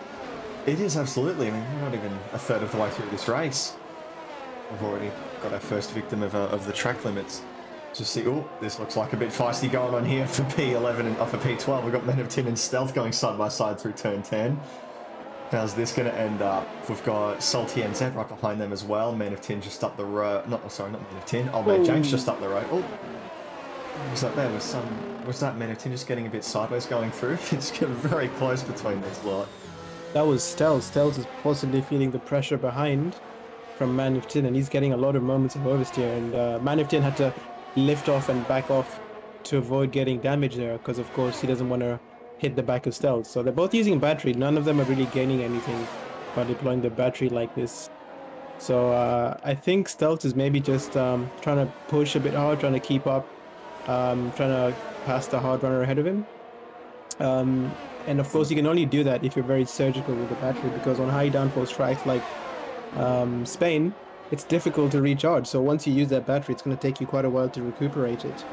It is, absolutely. I mean, we're not even a third of the way through this race. We've already got our first victim of the track limits. Just see, oh, this looks like a bit feisty going on here for P11 and for P12. We've got Men of Tin and Stealth going side by side through turn 10. How's this going to end up? We've got Salty and Zed right behind them as well. Men of Tin just up the road. Not Men of Tin. Oh, man, James just up the road. Oh, was that there? Was that Men of Tin just getting a bit sideways going through? It's getting very close between this lot. That was Stealth. Stealth is possibly feeling the pressure behind from Man of Tin, and he's getting a lot of moments of oversteer. And Man of Tin had to lift off and back off to avoid getting damage there, because of course he doesn't want to hit the back of Stealth. So they're both using battery. None of them are really gaining anything by deploying the battery like this. So I think Stealth is maybe just trying to push a bit hard, trying to keep up, trying to pass the hard runner ahead of him. And of course you can only do that if you're very surgical with the battery, because on high downforce tracks like Spain, it's difficult to recharge. So once you use that battery, it's going to take you quite a while to recuperate it.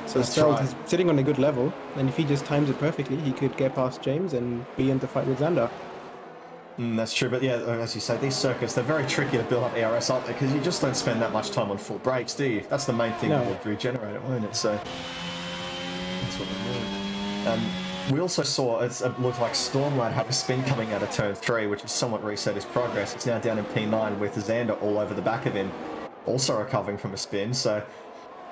So Stealth is sitting on a good level, and if he just times it perfectly, he could get past James and be in the fight with Xander. That's true, but yeah, as you say, these circuits, they're very tricky to build up ARS, aren't they? Because you just don't spend that much time on full brakes, do you? That's the main thing that will regenerate it, won't it? So that's what we need. We also saw, it looked like Stormlad had a spin coming out of turn 3, which has somewhat reset his progress. It's now down in P9 with Xander all over the back of him, also recovering from a spin. So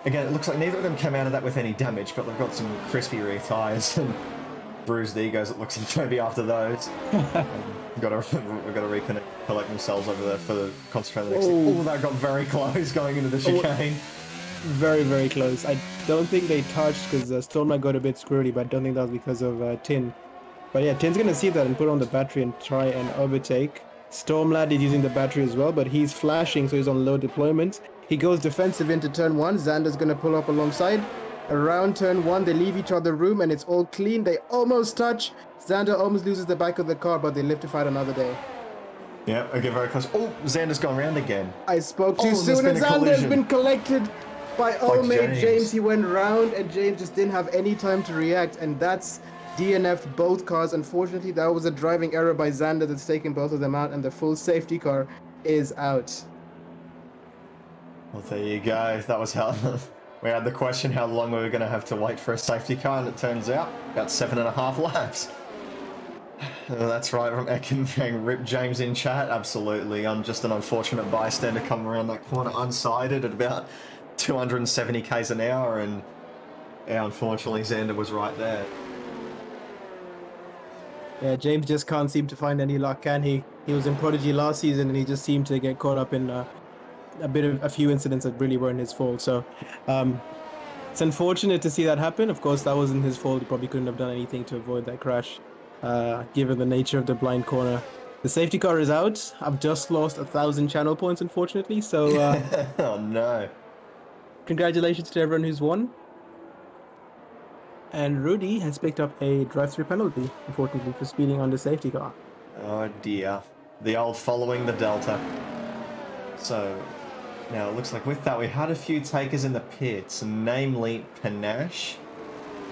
again, it looks like neither of them came out of that with any damage, but they've got some crispy rear tyres and bruised egos, it looks like, maybe after those. We've got to reconnect, collect themselves over there for the concentrate on the next thing. Oh, that got very close going into the chicane. Very, very close. I don't think they touched, because Stormlight got a bit squirrely, but I don't think that was because of Tin. But yeah, Tin's going to see that and put on the battery and try and overtake. Stormlad is using the battery as well, but he's flashing, so he's on low deployment. He goes defensive into turn 1. Xander's going to pull up alongside. Around turn 1, they leave each other room, and it's all clean. They almost touch. Xander almost loses the back of the car, but they live to fight another day. Yeah, okay, very close. Oh, Xander's gone round again. I spoke too soon, and Xander's been collected by old mate James. He went round, and James just didn't have any time to react, and that's DNF'd both cars. Unfortunately, that was a driving error by Xander that's taken both of them out, and the full safety car is out. Well, there you go. That was how we had the question how long we were going to have to wait for a safety car, and it turns out about 7.5 laps. That's right, from Ekin saying rip James in chat. Absolutely. I'm just an unfortunate bystander coming around that corner unsighted at about 270 k's an hour, and yeah, unfortunately Xander was right there. Yeah, James just can't seem to find any luck, can he? He was in Prodigy last season, and he just seemed to get caught up in a few incidents that really weren't his fault. So, it's unfortunate to see that happen. Of course, that wasn't his fault. He probably couldn't have done anything to avoid that crash, given the nature of the blind corner. The safety car is out. I've just lost 1,000 channel points, unfortunately. So, Oh no. congratulations to everyone who's won. And Rudy has picked up a drive-through penalty, unfortunately, for speeding on the safety car. Oh dear. The old following the Delta. So, now it looks like with that we had a few takers in the pits, namely Panache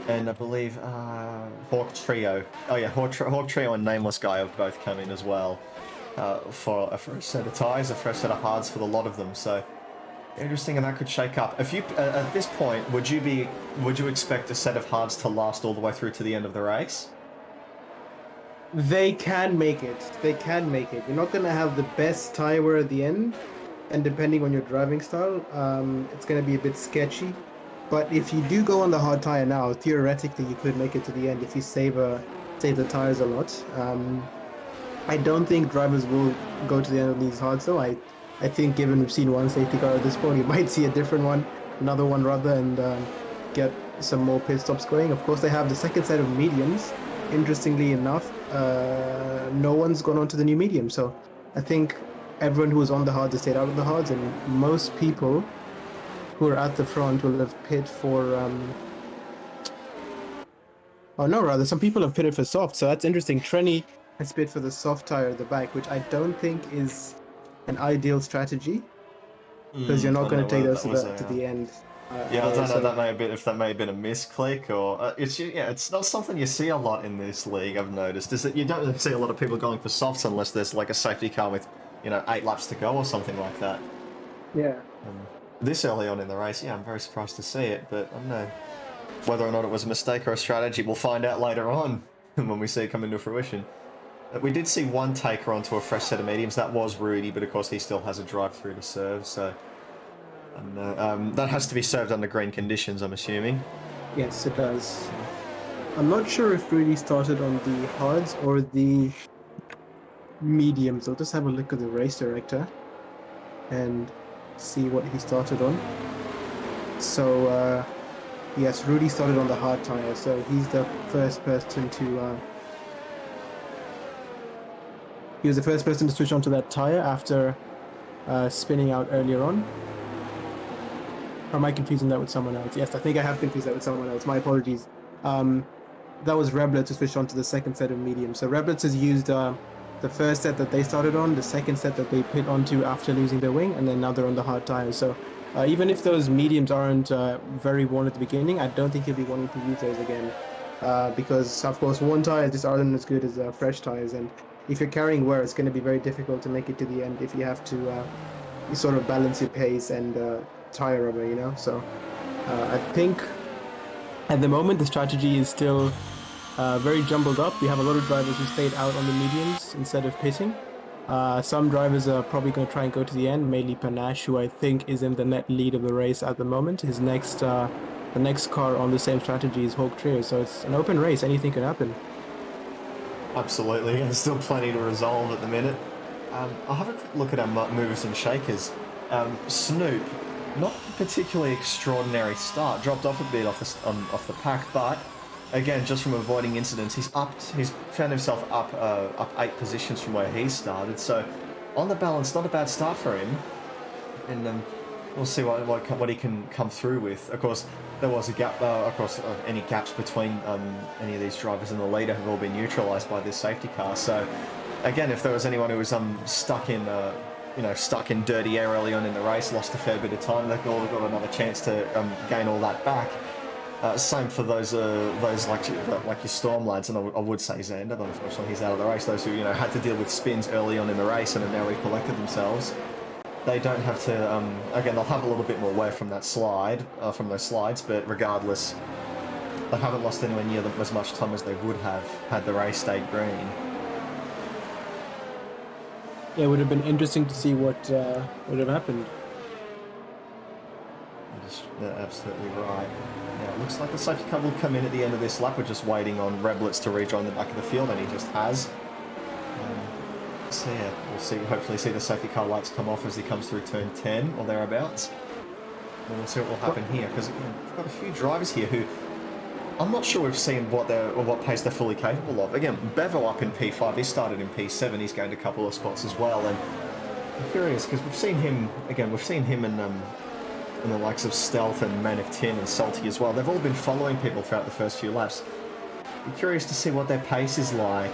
and I believe Hawk Trio. Oh yeah, Hawk Trio and Nameless Guy have both come in as well for a fresh set of tyres, a fresh set of hards for the lot of them. So interesting, and that could shake up. If you at this point, would you expect a set of hards to last all the way through to the end of the race? They can make it. They can make it. You're not going to have the best tire wear at the end, and depending on your driving style, it's going to be a bit sketchy. But if you do go on the hard tire now, theoretically you could make it to the end if you save the tires a lot. I don't think drivers will go to the end of these hards though. I think given we've seen one safety car at this point, you might see a different one, another one rather, and get some more pit stops going. Of course, they have the second set of mediums. Interestingly enough, no one's gone on to the new medium. So I think everyone who was on the hards has stayed out of the hards, and most people who are at the front will have pit for some people have pitted for soft, so that's interesting. Trenny has pit for the soft tire at the back, which I don't think is an ideal strategy, because you're not going to take those to the end. Yeah, I don't know. That may have been that may have been a misclick, or it's not something you see a lot in this league. I've noticed is that you don't see a lot of people going for softs unless there's like a safety car with 8 laps to go or something like that. Yeah. This early on in the race, yeah, I'm very surprised to see it, but I don't know whether or not it was a mistake or a strategy. We'll find out later on when we see it come into fruition. We did see one taker onto a fresh set of mediums. That was Rudy, but of course he still has a drive-through to serve, so that has to be served under green conditions, I'm assuming. Yes, it does. I'm not sure if Rudy started on the hards or the mediums. I'll just have a look at the race director and see what he started on. So yes, Rudy started on the hard tire, so he's the first person to he was the first person to switch onto that tire after spinning out earlier on. Or am I confusing that with someone else? Yes, I think I have confused that with someone else. My apologies. That was Reblet to switch onto the second set of mediums. So Reblet has used the first set that they started on, the second set that they pit onto after losing their wing, and then now they're on the hard tires. So even if those mediums aren't very worn at the beginning, I don't think he'll be wanting to use those again. Because, of course, worn tires just aren't as good as fresh tires. And if you're carrying wear, it's going to be very difficult to make it to the end if you have to sort of balance your pace and tire rubber, So I think at the moment the strategy is still very jumbled up. We have a lot of drivers who stayed out on the mediums instead of pitting. Some drivers are probably going to try and go to the end, mainly Panache, who I think is in the net lead of the race at the moment. His the next car on the same strategy is Hawk Trio, so it's an open race. Anything can happen. Absolutely, there's still plenty to resolve at the minute. I'll have a quick look at our movers and shakers. Snoop, not a particularly extraordinary start, dropped off a bit off the pack, but again, just from avoiding incidents, he's found himself up 8 positions from where he started. So, on the balance, not a bad start for him. And we'll see what he can come through with. Of course, there was a gap. Of course, any gaps between any of these drivers and the leader have all been neutralised by this safety car. So, again, if there was anyone who was stuck in dirty air early on in the race, lost a fair bit of time, they've all got another chance to gain all that back. Same for those like your Storm lads, and I would say Xander, but unfortunately he's out of the race. Those who had to deal with spins early on in the race and have now recollected themselves. They don't have to. Again, they'll have a little bit more wear from that slide, from those slides, but regardless, they haven't lost anywhere near as much time as they would have had the race stayed green. Yeah, it would have been interesting to see what would have happened. absolutely right. Now, it looks like the safety car will come in at the end of this lap. We're just waiting on Reblitz to rejoin the back of the field, and he just has. So yeah, we'll hopefully see the safety car lights come off as he comes through turn 10 or thereabouts. And we'll see what will happen here, because we've got a few drivers here who I'm not sure we've seen what pace they're fully capable of. Again, Bevo up in P5, he started in P7, he's gained a couple of spots as well, and I'm curious because we've seen him in the likes of Stealth and Man of Tin and Salty as well. They've all been following people throughout the first few laps. I'm curious to see what their pace is like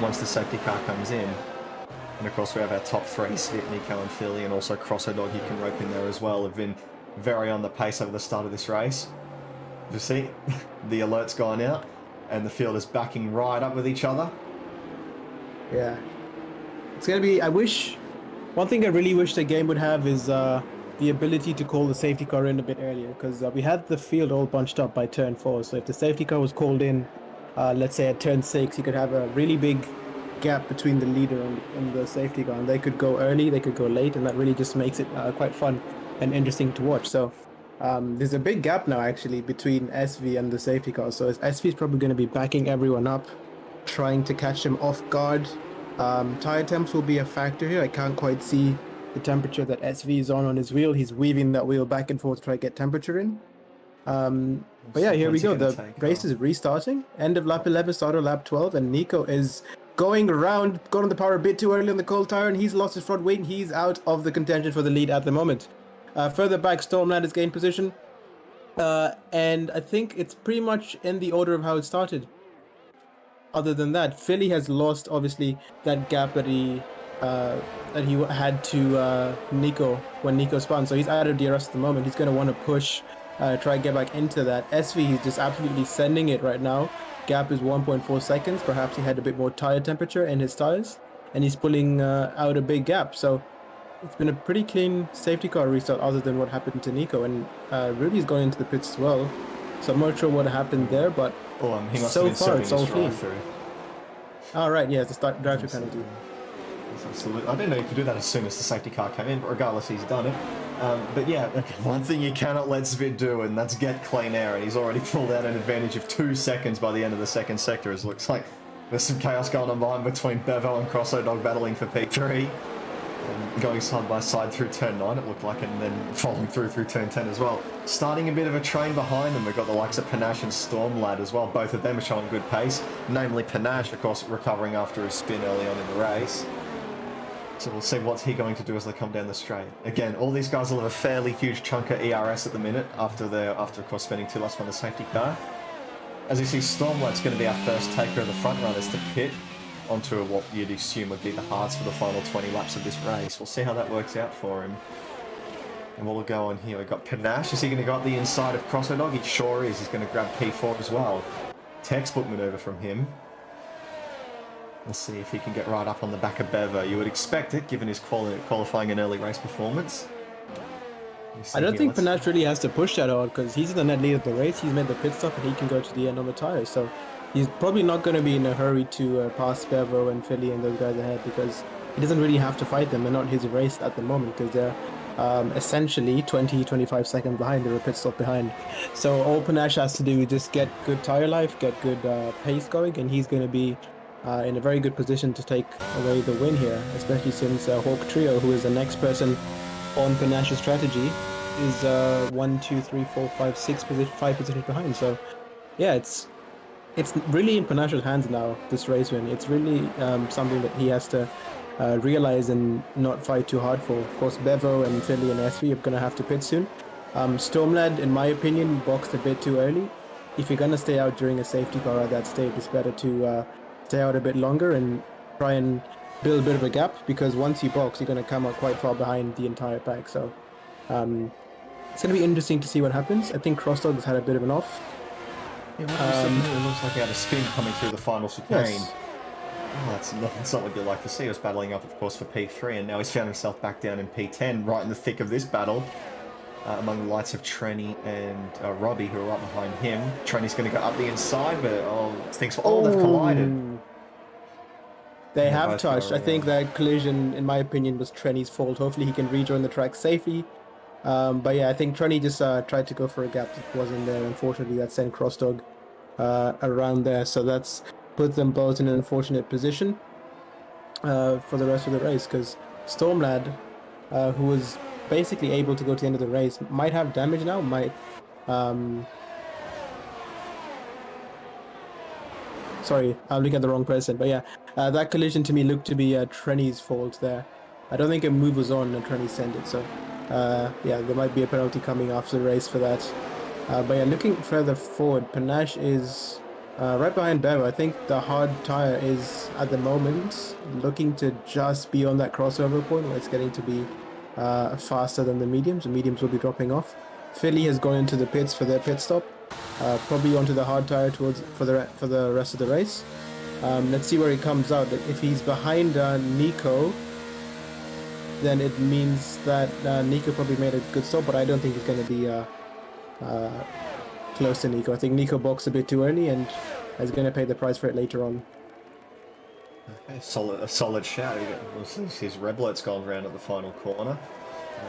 once the safety car comes in. And of course we have our top three, Svit, Nico and Philly, and also Crosso Dog, you can rope in there as well, have been very on the pace over the start of this race. You see, the alert's gone out, and the field is backing right up with each other. Yeah. It's going to be, one thing I really wish the game would have is the ability to call the safety car in a bit earlier, because we had the field all bunched up by turn 4, so if the safety car was called in, let's say at turn 6, you could have a really big gap between the leader and the safety car, and they could go early, they could go late, and that really just makes it quite fun and interesting to watch. So there's a big gap now actually between SV and the safety car, so SV is probably going to be backing everyone up, trying to catch them off guard. Tire temps will be a factor here. I can't quite see the temperature that SV is on his wheel. He's weaving that wheel back and forth to try to get temperature in. But yeah, here we go. The race is restarting. End of lap 11, start of lap 12, and Nico is going around, got on the power a bit too early on the cold tire, and he's lost his front wing. He's out of the contention for the lead at the moment. Further back, Stormland has gained position. And I think it's pretty much in the order of how it started. Other than that, Philly has lost, obviously, that gap that he had to Nico when Nico spun. So he's out of DRS at the moment. He's going to want to push, try and get back into that. SV, he's just absolutely sending it right now. Gap is 1.4 seconds. Perhaps he had a bit more tire temperature in his tires, and he's pulling out a big gap. So it's been a pretty clean safety car restart other than what happened to Nico. And Rudy's gone into the pits as well. So I'm not sure what happened there, but he must so have been far it's all clean. drive-through. Oh, right, yeah, it's a drive-through penalty. Absolutely. I didn't know you could do that as soon as the safety car came in, but regardless, he's done it. But yeah, one thing you cannot let Svit do, and that's get clean air, and he's already pulled out an advantage of 2 seconds by the end of the second sector. It looks like there's some chaos going on between Bevo and Crosso Dog battling for P3. And going side by side through turn 9, it looked like, and then following through turn 10 as well. Starting a bit of a train behind them, we've got the likes of Panache and Stormlad as well. Both of them are showing good pace, namely Panache, of course, recovering after his spin early on in the race. So we'll see what's he going to do as they come down the straight. Again, all these guys will have a fairly huge chunk of ERS at the minute after of course spending 2 laps on the safety car. As you see, Stormlad's going to be our first taker of the front runners to pit onto what you'd assume would be the hards for the final 20 laps of this race. We'll see how that works out for him. And we'll go on here. We've got Panache. Is he going to go up the inside of Crosso Dog? He sure is. He's going to grab P4 as well. Textbook maneuver from him. We'll see if he can get right up on the back of Bevo. You would expect it, given his qualifying and early race performance. I don't think Panache really has to push that hard, because he's the net lead of the race. He's made the pit stop, and he can go to the end on the tires. So he's probably not going to be in a hurry to pass Bevo and Philly and those guys ahead, because he doesn't really have to fight them. They're not his race at the moment, because they're essentially 20-25 seconds behind. They're a pit stop behind. So all Panache has to do is just get good tire life, get good pace going, and he's going to be in a very good position to take away the win here, especially since Hawk Trio, who is the next person on Panache's strategy, is 1, 2, 3, 4, 5, 6 positions, 5 positions behind. So yeah, it's really in Panache's hands now, this race win. It's really something that he has to realize and not fight too hard for. Of course, Bevo and Philly and SV are going to have to pit soon. Stormlad, in my opinion, boxed a bit too early. If you're going to stay out during a safety car at that stage, it's better to stay out a bit longer and try and build a bit of a gap, because once you box, you're going to come out quite far behind the entire pack. So it's going to be interesting to see what happens. I think Crossdog has had a bit of an off. Yeah, it looks like he had a spin coming through the final chicane. Yes. Oh, that's not what you'd like to see. He was battling up, of course, for P3, and now he's found himself back down in P10, right in the thick of this battle, among the likes of Trenny and Robbie, who are right behind him. Trenny's going to go up the inside, but they've collided. They have touched. I think that collision, in my opinion, was Trenny's fault. Hopefully he can rejoin the track safely. But yeah, I think Trenny just tried to go for a gap that wasn't there. Unfortunately, that sent Crossdog around there. So that's put them both in an unfortunate position for the rest of the race because Stormlad, who was basically able to go to the end of the race, might have damage now, might. Um, Sorry, I'm looking at the wrong person. But yeah, that collision to me looked to be Trenny's fault there. I don't think a move was on and Trenny sent it. So yeah, there might be a penalty coming after the race for that. But yeah, looking further forward, Panache is right behind Bevo. I think the hard tire is at the moment looking to just be on that crossover point where it's getting to be faster than the mediums. The mediums will be dropping off. Philly has gone into the pits for their pit stop. Probably onto the hard tire for the rest of the race. Let's see where he comes out. If he's behind Nico, then it means that Nico probably made a good stop, but I don't think he's going to be close to Nico. I think Nico boxed a bit too early and is going to pay the price for it later on. Okay, a solid shout. His Reblet's gone round at the final corner.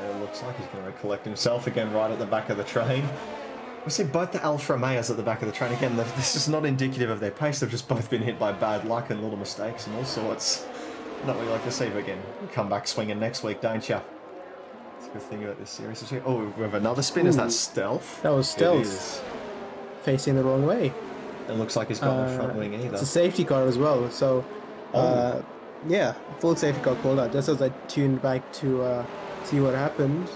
It looks like he's going to collect himself again right at the back of the train. We see both the Alfa Romeos at the back of the train. Again, this is not indicative of their pace. They've just both been hit by bad luck and little mistakes and all sorts. Not what we like to see, but again, come back swinging next week, don't you? That's a good thing about this series. Oh, we have another spin. Is that Stealth? That was Stealth. Facing the wrong way. It looks like he's got no front wing either. It's a safety car as well. So, yeah, full safety car called out. Just as I tuned back to see what happened,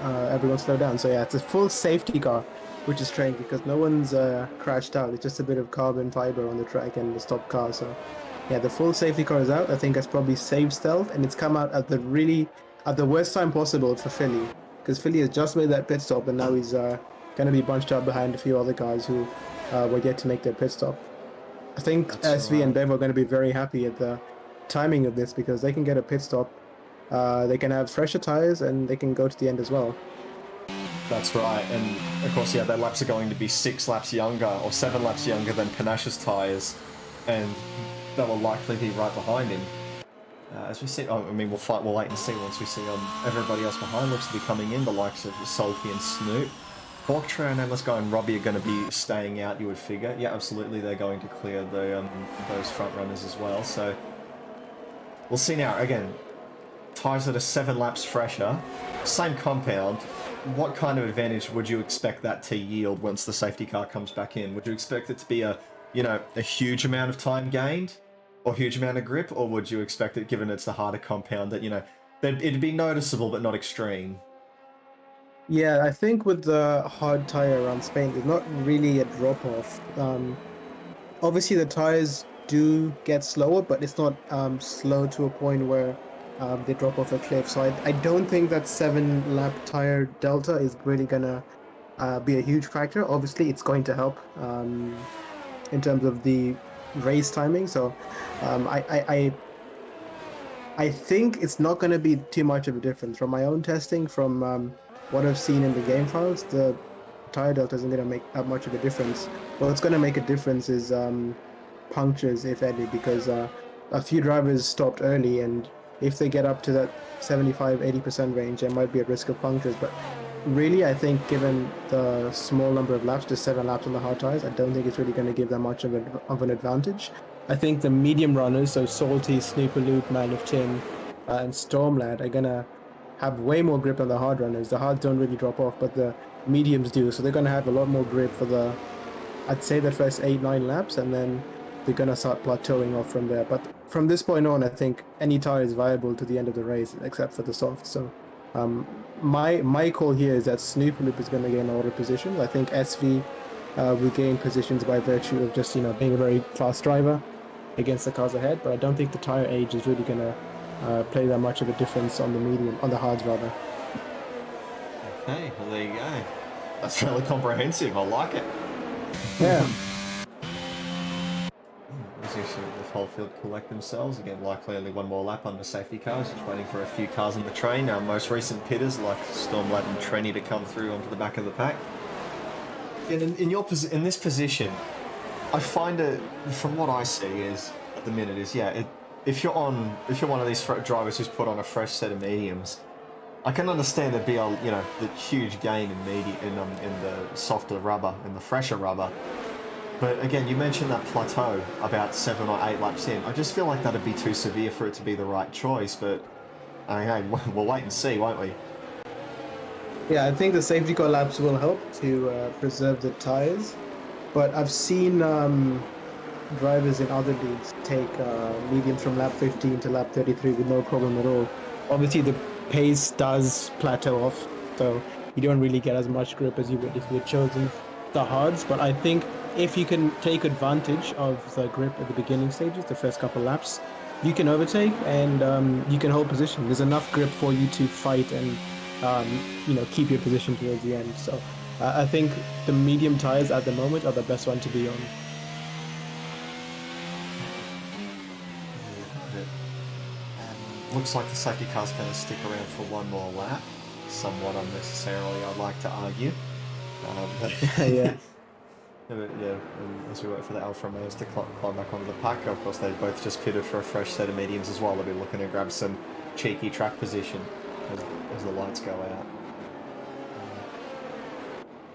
everyone slowed down. So yeah, it's a full safety car, which is strange because no one's crashed out. It's just a bit of carbon fiber on the track and the stopped car. So yeah, the full safety car is out. I think that's probably saved Stealth, and it's come out at the worst time possible for Philly, because Philly has just made that pit stop and now he's going to be bunched up behind a few other guys who were yet to make their pit stop. I think That's SV right. and Bev are going to be very happy at the timing of this because they can get a pit stop. They can have fresher tires and they can go to the end as well. That's right, and of course, yeah, their laps are going to be 6 laps younger or 7 laps younger than Panache's tyres, and they will likely be right behind him. As we see, I mean, we'll wait and see once we see everybody else behind looks to be coming in, the likes of Salty and Snoop. Borktra and Endless Guy and Robbie are going to be staying out, you would figure. Yeah, absolutely, they're going to clear those front runners as well, so we'll see now. Again, tyres that are 7 laps fresher, same compound. What kind of advantage would you expect that to yield once the safety car comes back in? Would you expect it to be a huge amount of time gained or huge amount of grip, or would you expect it, given it's the harder compound, that it'd be noticeable but not extreme? Yeah, I think with the hard tire around Spain, there's not really a drop off. Obviously, the tires do get slower, but it's not slow to a point where they drop off a cliff. So I don't think that 7-lap tire delta is really gonna be a huge factor. Obviously, it's going to help in terms of the race timing. So I think it's not going to be too much of a difference. From my own testing, from what I've seen in the game files, the tire delta isn't going to make that much of a difference. What's going to make a difference is punctures, if any, because a few drivers stopped early, and if they get up to that 75-80% range, there might be a risk of punctures. But really, I think given the small number of laps, just 7 laps on the hard tires, I don't think it's really going to give them much of an advantage. I think the medium runners, so Salty, Snoopaloop, Man of Tin, and Stormlad, are going to have way more grip than the hard runners. The hards don't really drop off, but the mediums do. So they're going to have a lot more grip for I'd say the first 8-9 laps, and then they're going to start plateauing off from there. But from this point on, I think any tire is viable to the end of the race, except for the soft. So my call here is that Snoopaloop is going to gain a lot of positions. I think SV will gain positions by virtue of just being a very fast driver against the cars ahead. But I don't think the tire age is really going to play that much of a difference on the hards rather. Okay, well there you go. That's fairly comprehensive. I like it. Yeah. As you see the whole field collect themselves. Again, likely only one more lap under safety cars, just waiting for a few cars on the train. Our most recent pitters like Stormlad and Trenny to come through onto the back of the pack. In this position, I find it, from what I see is at the minute, is if you're one of these drivers who's put on a fresh set of mediums, I can understand there'd be the huge gain in the softer rubber, in the fresher rubber. But again, you mentioned that plateau about 7 or 8 laps in. I just feel like that'd be too severe for it to be the right choice. But I mean, hey, we'll wait and see, won't we? Yeah, I think the safety car laps will help to preserve the tires. But I've seen drivers in other leagues take mediums from lap 15 to lap 33 with no problem at all. Obviously, the pace does plateau off, so you don't really get as much grip as you would if you had chosen the hards. But I think if you can take advantage of the grip at the beginning stages, the first couple laps, you can overtake and you can hold position. There's enough grip for you to fight and keep your position towards the end. So I think the medium tires at the moment are the best one to be on. Looks like the safety car's going to stick around for one more lap, somewhat unnecessarily, I'd like to argue. Yeah. As we wait for the Alfa Romeos to climb back onto the pack, of course they both just pitted for a fresh set of mediums as well. They'll be looking to grab some cheeky track position as the lights go out.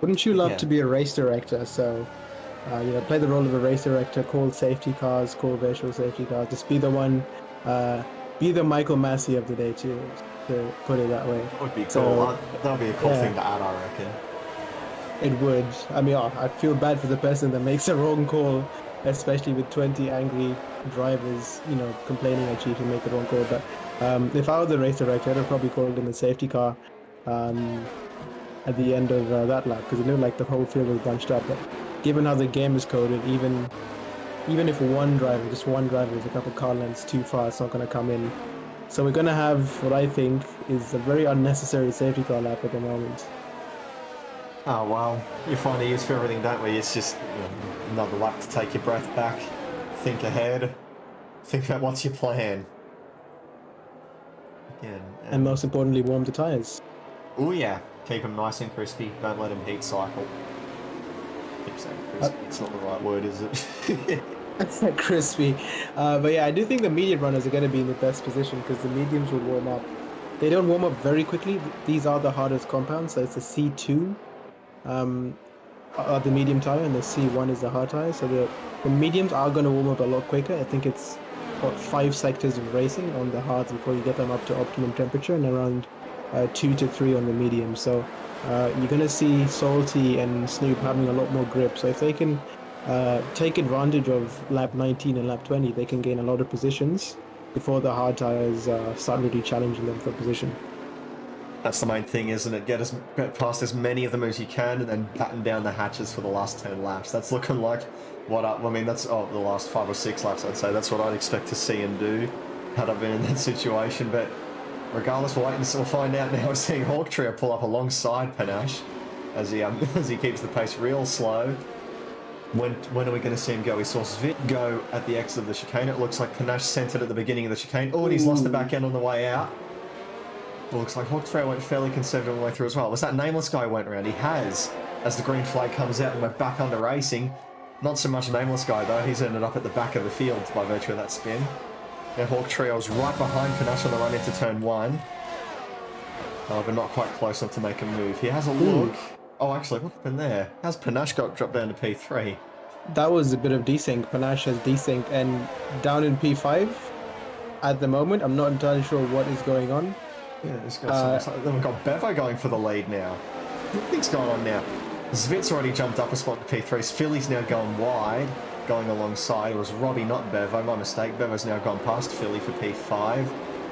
Wouldn't you love to be a race director? So, play the role of a race director, call safety cars, call virtual safety cars, just be the one, be the Michael Massey of the day too, to put it that way. That would be cool. So, that would be a cool thing to add, I reckon. It would. I mean, I feel bad for the person that makes a wrong call, especially with 20 angry drivers, complaining at you to make the wrong call. But if I were the race director, I'd have probably called in the safety car at the end of that lap, because it looked like the whole field was bunched up. But given how the game is coded, even if just one driver is a couple car lengths too far, it's not going to come in. So we're going to have what I think is a very unnecessary safety car lap at the moment. Oh, well, you find a use for everything, don't we? It's just another lap to take your breath back, think ahead, think about what's your plan. Again, and most importantly, warm the tyres. Oh yeah, keep them nice and crispy, don't let them heat cycle. Keep saying crispy, it's not the right word, is it? Crispy. But yeah, I do think the medium runners are going to be in the best position because the mediums will warm up. They don't warm up very quickly. These are the hardest compounds, so it's a C2. The medium tire, and the C1 is the hard tire. So the mediums are going to warm up a lot quicker. I think it's 5 sectors of racing on the hards before you get them up to optimum temperature, and around 2 to 3 on the medium. So you're going to see Salty and Snoop having a lot more grip. So if they can take advantage of lap 19 and lap 20, they can gain a lot of positions before the hard tires start really challenging them for position. That's the main thing, isn't it? Get past as many of them as you can and then batten down the hatches for the last 10 laps. That's looking like that's the last 5 or 6 laps, I'd say. That's what I'd expect to see and do had I been in that situation. But regardless, we'll find out now. We're seeing Hawk Trio pull up alongside Panache as he keeps the pace real slow. When are we going to see him go? We saw Svit go at the exit of the chicane. It looks like Panache centered at the beginning of the chicane. Oh, and he's lost the back end on the way out. It looks like Hawk Trio went fairly conservative on the way through as well. Was that Nameless guy who went around? He has, as the green flag comes out and we're back under racing. Not so much Nameless guy though. He's ended up at the back of the field by virtue of that spin. Now Hawk Trio's right behind Panache on the run into turn 1. But not quite close enough to make a move. He has a look. Oh, actually, what happened there? How's Panache got dropped down to P3? That was a bit of desync. Panache has desync and down in P5 at the moment. I'm not entirely sure what is going on. Yeah, then we've got Bevo going for the lead now. Nothing's going on now. Zvit's already jumped up a spot to P3. Philly's now gone wide, going alongside. It was Robbie, not Bevo. My mistake. Bevo's now gone past Philly for P5.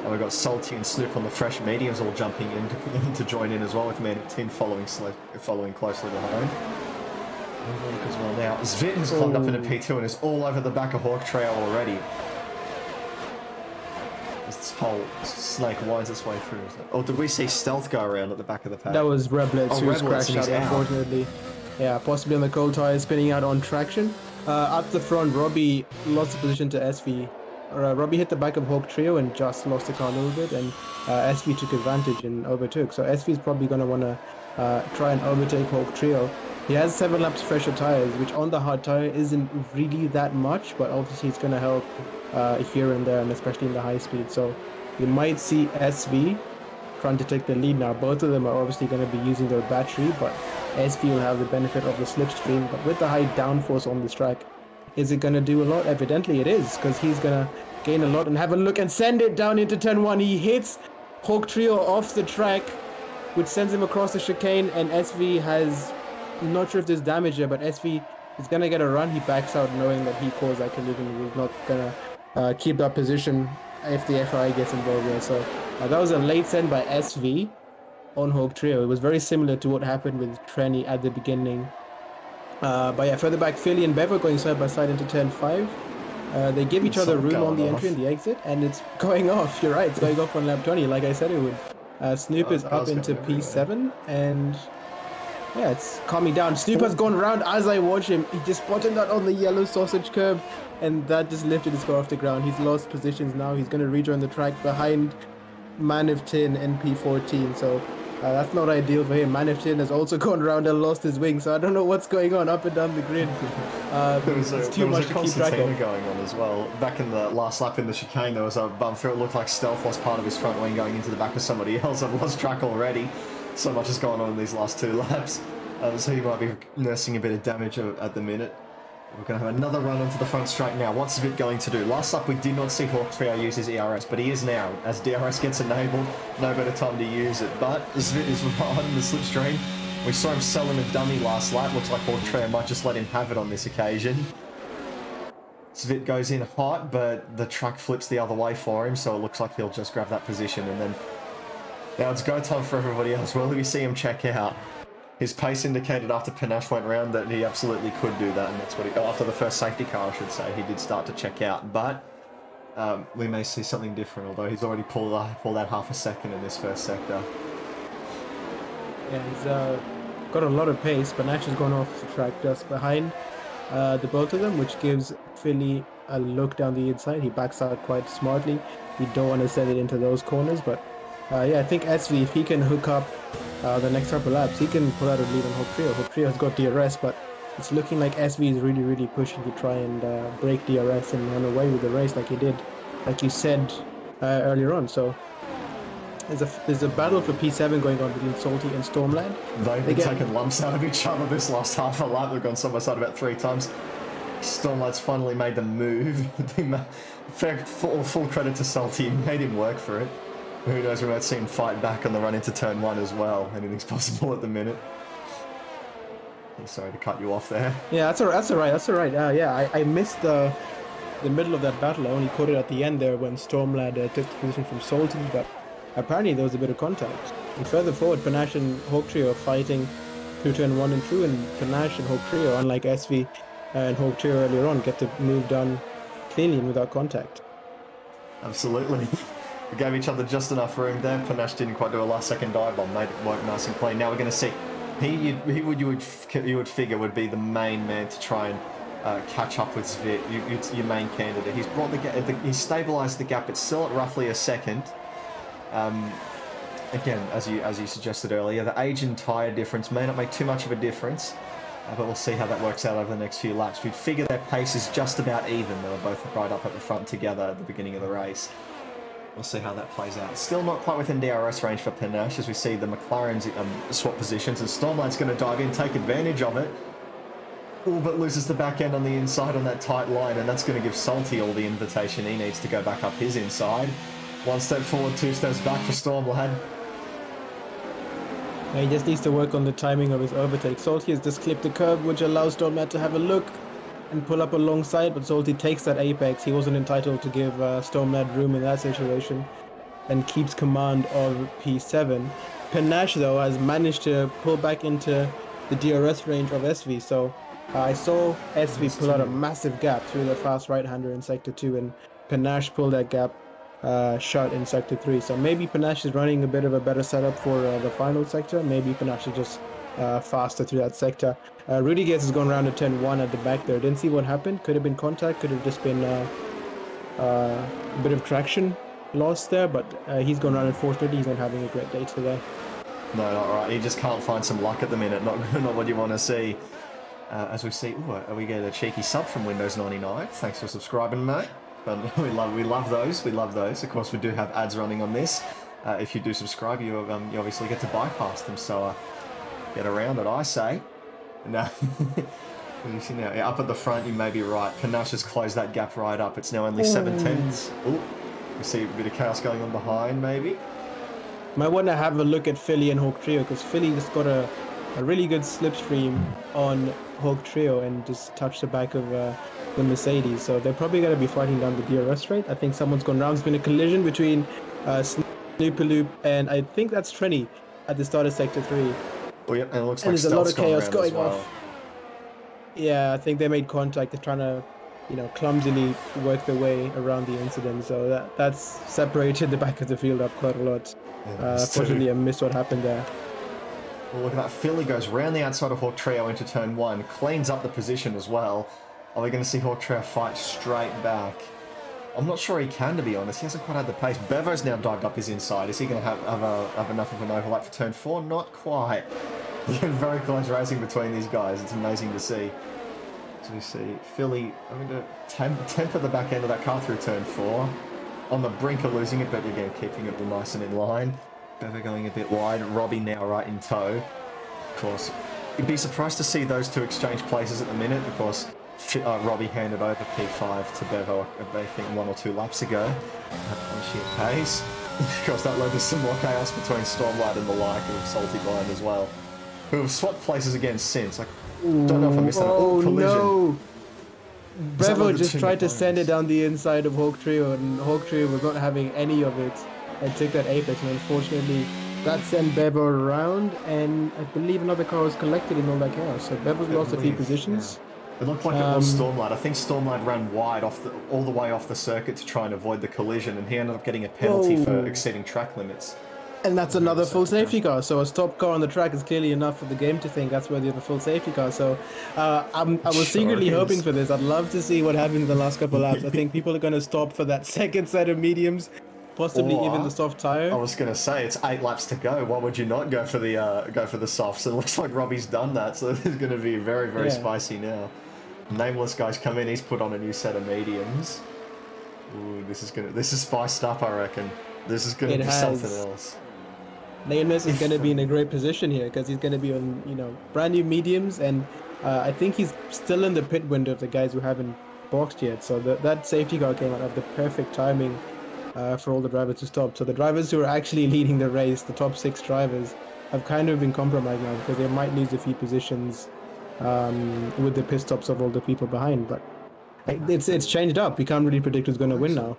And we've got Salty and Snoop on the fresh mediums all jumping in to join in as well, with Man 10 following closely behind. As well now. Zvit has climbed up into P2 and is all over the back of Hawk Trail already. This whole snake winds its way through. Or did we see Stealth go around at the back of the pack? That was Reblitz who's crashed out, unfortunately. Yeah, possibly on the cold tires, spinning out on traction. Up the front, Robbie lost the position to SV. Robbie hit the back of Hawk Trio and just lost the car a little bit, and SV took advantage and overtook. So SV is probably going to want to try and overtake Hawk Trio. He has 7 laps fresher tires, which on the hard tire isn't really that much, but obviously it's going to help here and there, and especially in the high speed. So you might see SV trying to take the lead now. Both of them are obviously going to be using their battery, but SV will have the benefit of the slipstream. But with the high downforce on this track, is it going to do a lot? Evidently it is, because he's going to gain a lot. And have a look and send it down into turn 1. He hits Hawk Trio off the track, which sends him across the chicane, and SV has, I'm not sure if there's damage there, but SV is going to get a run. He backs out knowing that he caused that collision. He's not going to keep that position if the FI gets involved there. So that was a late send by SV on Hawk Trio. It was very similar to what happened with Trenny at the beginning. But yeah, further back, Philly and Bevo going side by side into turn 5. They give each other room on the entry and the exit, and it's going off. You're right, it's going off on lap 20, like I said it would. Snoop is up into P7, and yeah, it's calming down. Snoop has gone around as I watch him. He just spotted that on the yellow sausage curb, and that just lifted his car off the ground. He's lost positions now. He's going to rejoin the track behind Man of Tin and P14, so that's not ideal for him. Man of Tin has also gone around and lost his wing, so I don't know what's going on up and down the grid. It's too much to keep track of. Going on as well. Back in the last lap in the chicane, there was a bump through. It looked like Stealth lost part of his front wing going into the back of somebody else. I've lost track already. So much has gone on in these last 2 laps. So he might be nursing a bit of damage at the minute. We're going to have another run onto the front straight now. What's Svit going to do? Last up, we did not see Hawk Trio use his ERS, but he is now. As DRS gets enabled, no better time to use it. But Svit is on the slipstream. We saw him selling a dummy last lap. Looks like Hawk Trio might just let him have it on this occasion. Svit goes in hot, but the track flips the other way for him, so it looks like he'll just grab that position. And then now it's go time for everybody else. Well, we see him check out. His pace indicated after Panache went round that he absolutely could do that, and that's what he... after the first safety car, I should say, he did start to check out. But we may see something different, although he's already pulled out half a second in this first sector. Yeah, he's got a lot of pace. Panache has gone off the track just behind the both of them, which gives Philly a look down the inside. He backs out quite smartly. You don't want to send it into those corners, but yeah, I think SV, if he can hook up the next couple laps, he can pull out a lead on Hawk Trio. Hawk Trio has got DRS, but it's looking like SV is really, really pushing to try and break DRS and run away with the race like he did, like you said earlier on. So there's a battle for P7 going on between Salty and Stormlad. They've been taking lumps out of each other this last half a lap. They've gone side by side about 3 times. Stormlad's finally made the move. Full credit to Salty. He made him work for it. Who knows, we might see him fight back on the run into turn 1 as well. Anything's possible at the minute. I'm sorry to cut you off there. Yeah, that's all right. Yeah, I missed the middle of that battle. I only caught it at the end there when Stormlad took the position from Salty, but apparently there was a bit of contact. And further forward, Panache and Hawk Trio are fighting through turn 1 and through, and Panache and Hawk Trio, unlike SV and Hawk Trio earlier on, get the move done cleanly and without contact. Absolutely. We gave each other just enough room there. Panache didn't quite do a last-second dive bomb, made it work nice and clean. Now we're going to see you would figure would be the main man to try and catch up with Svit. Your main candidate. He's brought he's stabilised the gap. It's still at roughly a second. Again, as you suggested earlier, the age and tyre difference may not make too much of a difference, but we'll see how that works out over the next few laps. We'd figure their pace is just about even. They were both right up at the front together at the beginning of the race. We'll see how that plays out. Still not quite within DRS range for Panache as we see the McLarens swap positions, and Stormlight's going to dive in, take advantage of it. All but loses the back end on the inside on that tight line, and that's going to give Salty all the invitation he needs to go back up his inside. 1 step forward, 2 steps back for Stormlad. He just needs to work on the timing of his overtake. Salty has just clipped the curb, which allows Stormlad to have a look and pull up alongside, but Salty takes that apex. He wasn't entitled to give Stormlad room in that situation and keeps command of P7. Panache, though, has managed to pull back into the DRS range of SV, so I saw SV pull out a massive gap through the fast right-hander in Sector 2, and Panache pulled that gap shut in Sector 3. So maybe Panache is running a bit of a better setup for the final sector. Maybe Panache is just faster through that sector. Rudy Gates has gone around to turn 1 at the back there. Didn't see what happened. Could have been contact. Could have just been a bit of traction loss there. But he's gone around. Unfortunately, he's not having a great day today. No, not right. He just can't find some luck at the minute. Not what you want to see. As we see, we get a cheeky sub from Windows 99. Thanks for subscribing, mate. But we love those. We love those. Of course, we do have ads running on this. if you do subscribe, you obviously get to bypass them. So get around it, I say. No. You see now, up at the front, you may be right. Panache has closed that gap right up. It's now only 7/10. Ooh, you see a bit of chaos going on behind, maybe. Might want to have a look at Philly and Hawk Trio, because Philly just got a really good slipstream on Hawk Trio and just touched the back of the Mercedes. So they're probably going to be fighting down the DRS rate. I think someone's gone round. There's been a collision between Snoopaloop and I think that's Trini at the start of Sector 3. Oh, yep, and it looks And like there's a lot of Stealth's gone chaos around going as well. off. Yeah, I think they made contact. They're trying to, clumsily work their way around the incident. So that's separated the back of the field up quite a lot. Fortunately, I missed what happened there. Well, look at that. Philly goes round the outside of Hawk Trio into turn 1, cleans up the position as well. Are we going to see Hawk Trio fight straight back? I'm not sure he can, to be honest. He hasn't quite had the pace. Bevo's now dived up his inside. Is he going to have enough of an overlap for turn 4? Not quite. Very close racing between these guys. It's amazing to see. So we see Philly having to temper the back end of that car through turn 4. On the brink of losing it, but again, keeping it nice and in line. Bevo going a bit wide. Robbie now right in tow. Of course, you'd be surprised to see those two exchange places at the minute, because Robbie handed over P5 to Bevo, I think 1 or 2 laps ago. On sheer pace. Of course, that led to some more chaos between Stormlight and the like, with Salty Blind as well, who have swapped places again since. I don't know if I missed that. Oh, collision. No! Bevo just tried to send it down the inside of Hawk Trio, and Hawk Trio was not having any of it and took that apex, and unfortunately that sent Bevo around, and I believe another car was collected in all that chaos. So Bevo's lost a few positions. Yeah. It looked like it was Stormlight. I think Stormlight ran wide all the way off the circuit to try and avoid the collision, and he ended up getting a penalty for exceeding track limits. And that's another full safety car. So a stop car on the track is clearly enough for the game to think that's worthy of a full safety car. So I was secretly hoping for this. I'd love to see what happens in the last couple of laps. I think people are going to stop for that second set of mediums, possibly even the soft tire. I was going to say, it's 8 laps to go. Why would you not go for the softs? It looks like Robbie's done that, so it's going to be very, very spicy now. Nameless guy's come in. He's put on a new set of mediums. Ooh, this is spiced up, I reckon. This is going to be something else. Nameless is going to be in a great position here, because he's going to be on, brand new mediums, and I think he's still in the pit window of the guys who haven't boxed yet. So that safety car came out at the perfect timing for all the drivers to stop. So the drivers who are actually leading the race, the top 6 drivers, have kind of been compromised now, because they might lose a few positions with the pit stops of all the people behind. But it's changed up. We can't really predict who's going to win now.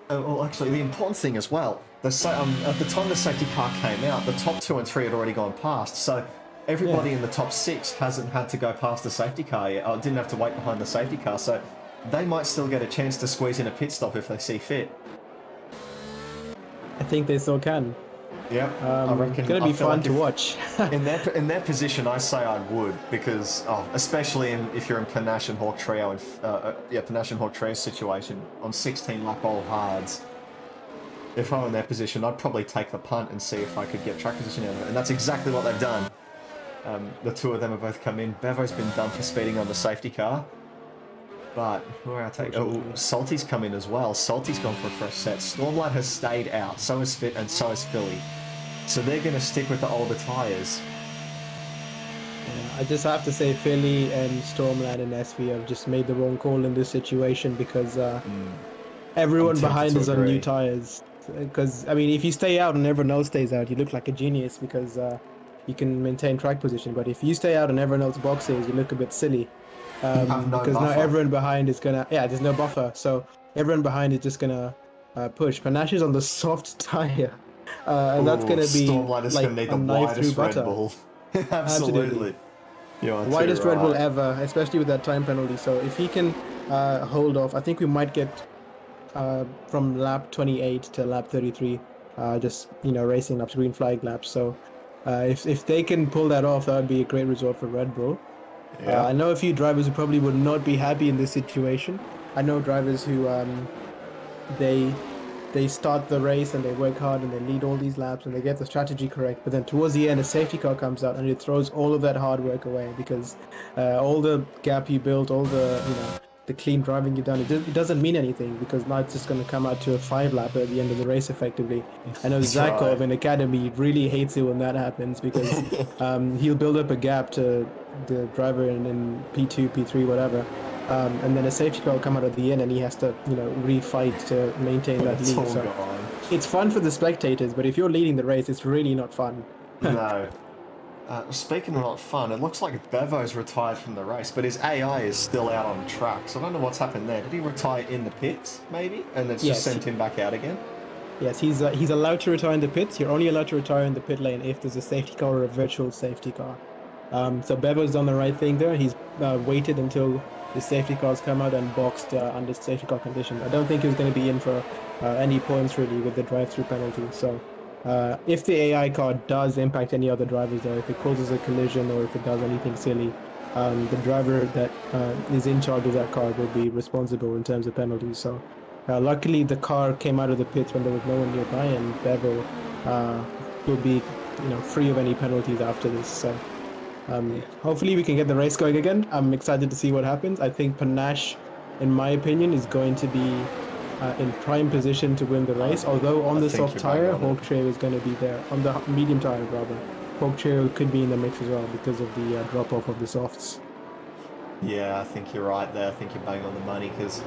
Well, actually, the important thing as well, at the time the safety car came out, the top 2 and 3 had already gone past. So everybody in the top 6 hasn't had to go past the safety car yet. Didn't have to wait behind the safety car. So they might still get a chance to squeeze in a pit stop if they see fit. I think they still can. Yeah, I reckon. It's going to be fun to watch. in their position, I say I would, because especially if you're in Panache and Hawk Trio and Panache and Hawk Trio situation on 16 lap old hards. If I'm in their position, I'd probably take the punt and see if I could get track position out of it, and that's exactly what they've done. The 2 of them have both come in. Bevo's been done for speeding on the safety car, but where I take Salty's come in as well. Salty's gone for a fresh set. Stormlight has stayed out. So is Fit and so is Philly. So they're going to stick with the older tyres. I just have to say Philly and Stormlight and SV have just made the wrong call in this situation, because everyone behind is on new tyres. Because, I mean, if you stay out and everyone else stays out, you look like a genius, because you can maintain track position. But if you stay out and everyone else boxes, you look a bit silly. Because now everyone behind is going to... Yeah, there's no buffer. So everyone behind is just going to push. Panache is on the soft tyre. And that's going to be like a knife through butter. Absolutely. Widest Red Bull ever, especially with that time penalty. So if he can hold off, I think we might get from lap 28 to lap 33, just racing laps, green flag laps. So if they can pull that off, that would be a great result for Red Bull. Yeah. I know a few drivers who probably would not be happy in this situation. I know drivers who they start the race and they work hard and they lead all these laps and they get the strategy correct, but then towards the end a safety car comes out and it throws all of that hard work away, because all the gap you built, all the the clean driving you've done, it doesn't mean anything because now it's just going to come out to a 5-lapper at the end of the race effectively. I know That's Zakov right. in Academy really hates it when that happens because he'll build up a gap to the driver in P2, P3, whatever. And then a safety car will come out at the end and he has to, refight to maintain that It's lead. all So gone. it's fun for the spectators, but if you're leading the race, it's really not fun. No. Speaking of not fun, it looks like Bevo's retired from the race, but his AI is still out on track. So I don't know what's happened there. Did he retire in the pits, maybe? And it's just Yes. sent him back out again? Yes, he's allowed to retire in the pits. You're only allowed to retire in the pit lane if there's a safety car or a virtual safety car. So Bevo's done the right thing there. He's waited until the safety cars come out and boxed under safety car conditions. I don't think he was going to be in for any points really with the drive-through penalty. So if the AI car does impact any other drivers, though, if it causes a collision or if it does anything silly, the driver that is in charge of that car will be responsible in terms of penalties. So luckily the car came out of the pits when there was no one nearby, and Bevo will be free of any penalties after this. So hopefully we can get the race going again. I'm excited to see what happens. I think Panache, in my opinion, is going to be in prime position to win the race. Although on the soft tire, Hawk Trail is going to be there. On the medium tire, rather, Hawk Trail could be in the mix as well because of the drop-off of the softs. Yeah, I think you're right there. I think you're bang on the money because,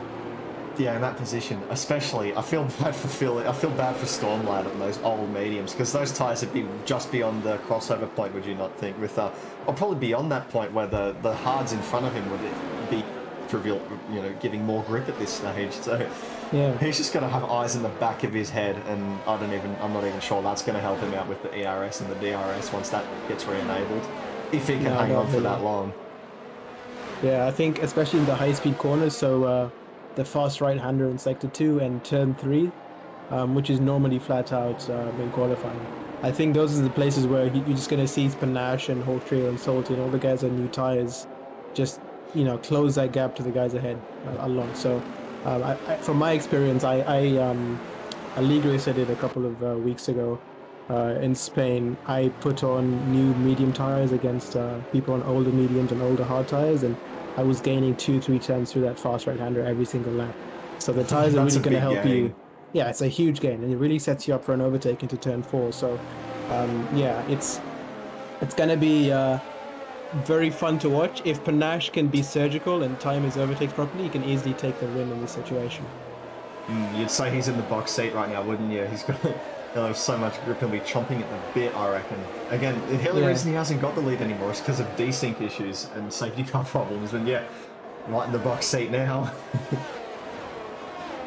yeah, in that position, especially, I feel bad for Phil. I feel bad for Stormlad on those old mediums because those tyres would be just beyond the crossover point. Would you not think? With or probably beyond that point where the hards in front of him would be trivial, giving more grip at this stage. So yeah, he's just going to have eyes in the back of his head, and I'm not even sure that's going to help him out with the ERS and the DRS once that gets re-enabled, if he can hang on for that long. Yeah, I think especially in the high-speed corners. So the fast right-hander in sector 2 and turn 3, which is normally flat out in qualifying. I think those are the places where you're just going to see Panache and Hawk Trail and Salty and all the guys on new tires just close that gap to the guys ahead along. So from my experience, a league race I did a couple of weeks ago in Spain. I put on new medium tires against people on older mediums and older hard tires, and I was gaining 2-3 tenths through that fast right-hander every single lap. So the tires are really going to help you. Yeah, it's a huge gain, and it really sets you up for an overtake into turn 4. So yeah, it's going to be very fun to watch. If Panache can be surgical and time his overtakes properly, he can easily take the win in this situation. You'd say he's in the box seat right now, wouldn't you? He's got he'll have so much grip, he'll be chomping at the bit, I reckon. Again, the only reason he hasn't got the lead anymore is because of desync issues and safety car problems, and yeah, right in the box seat now.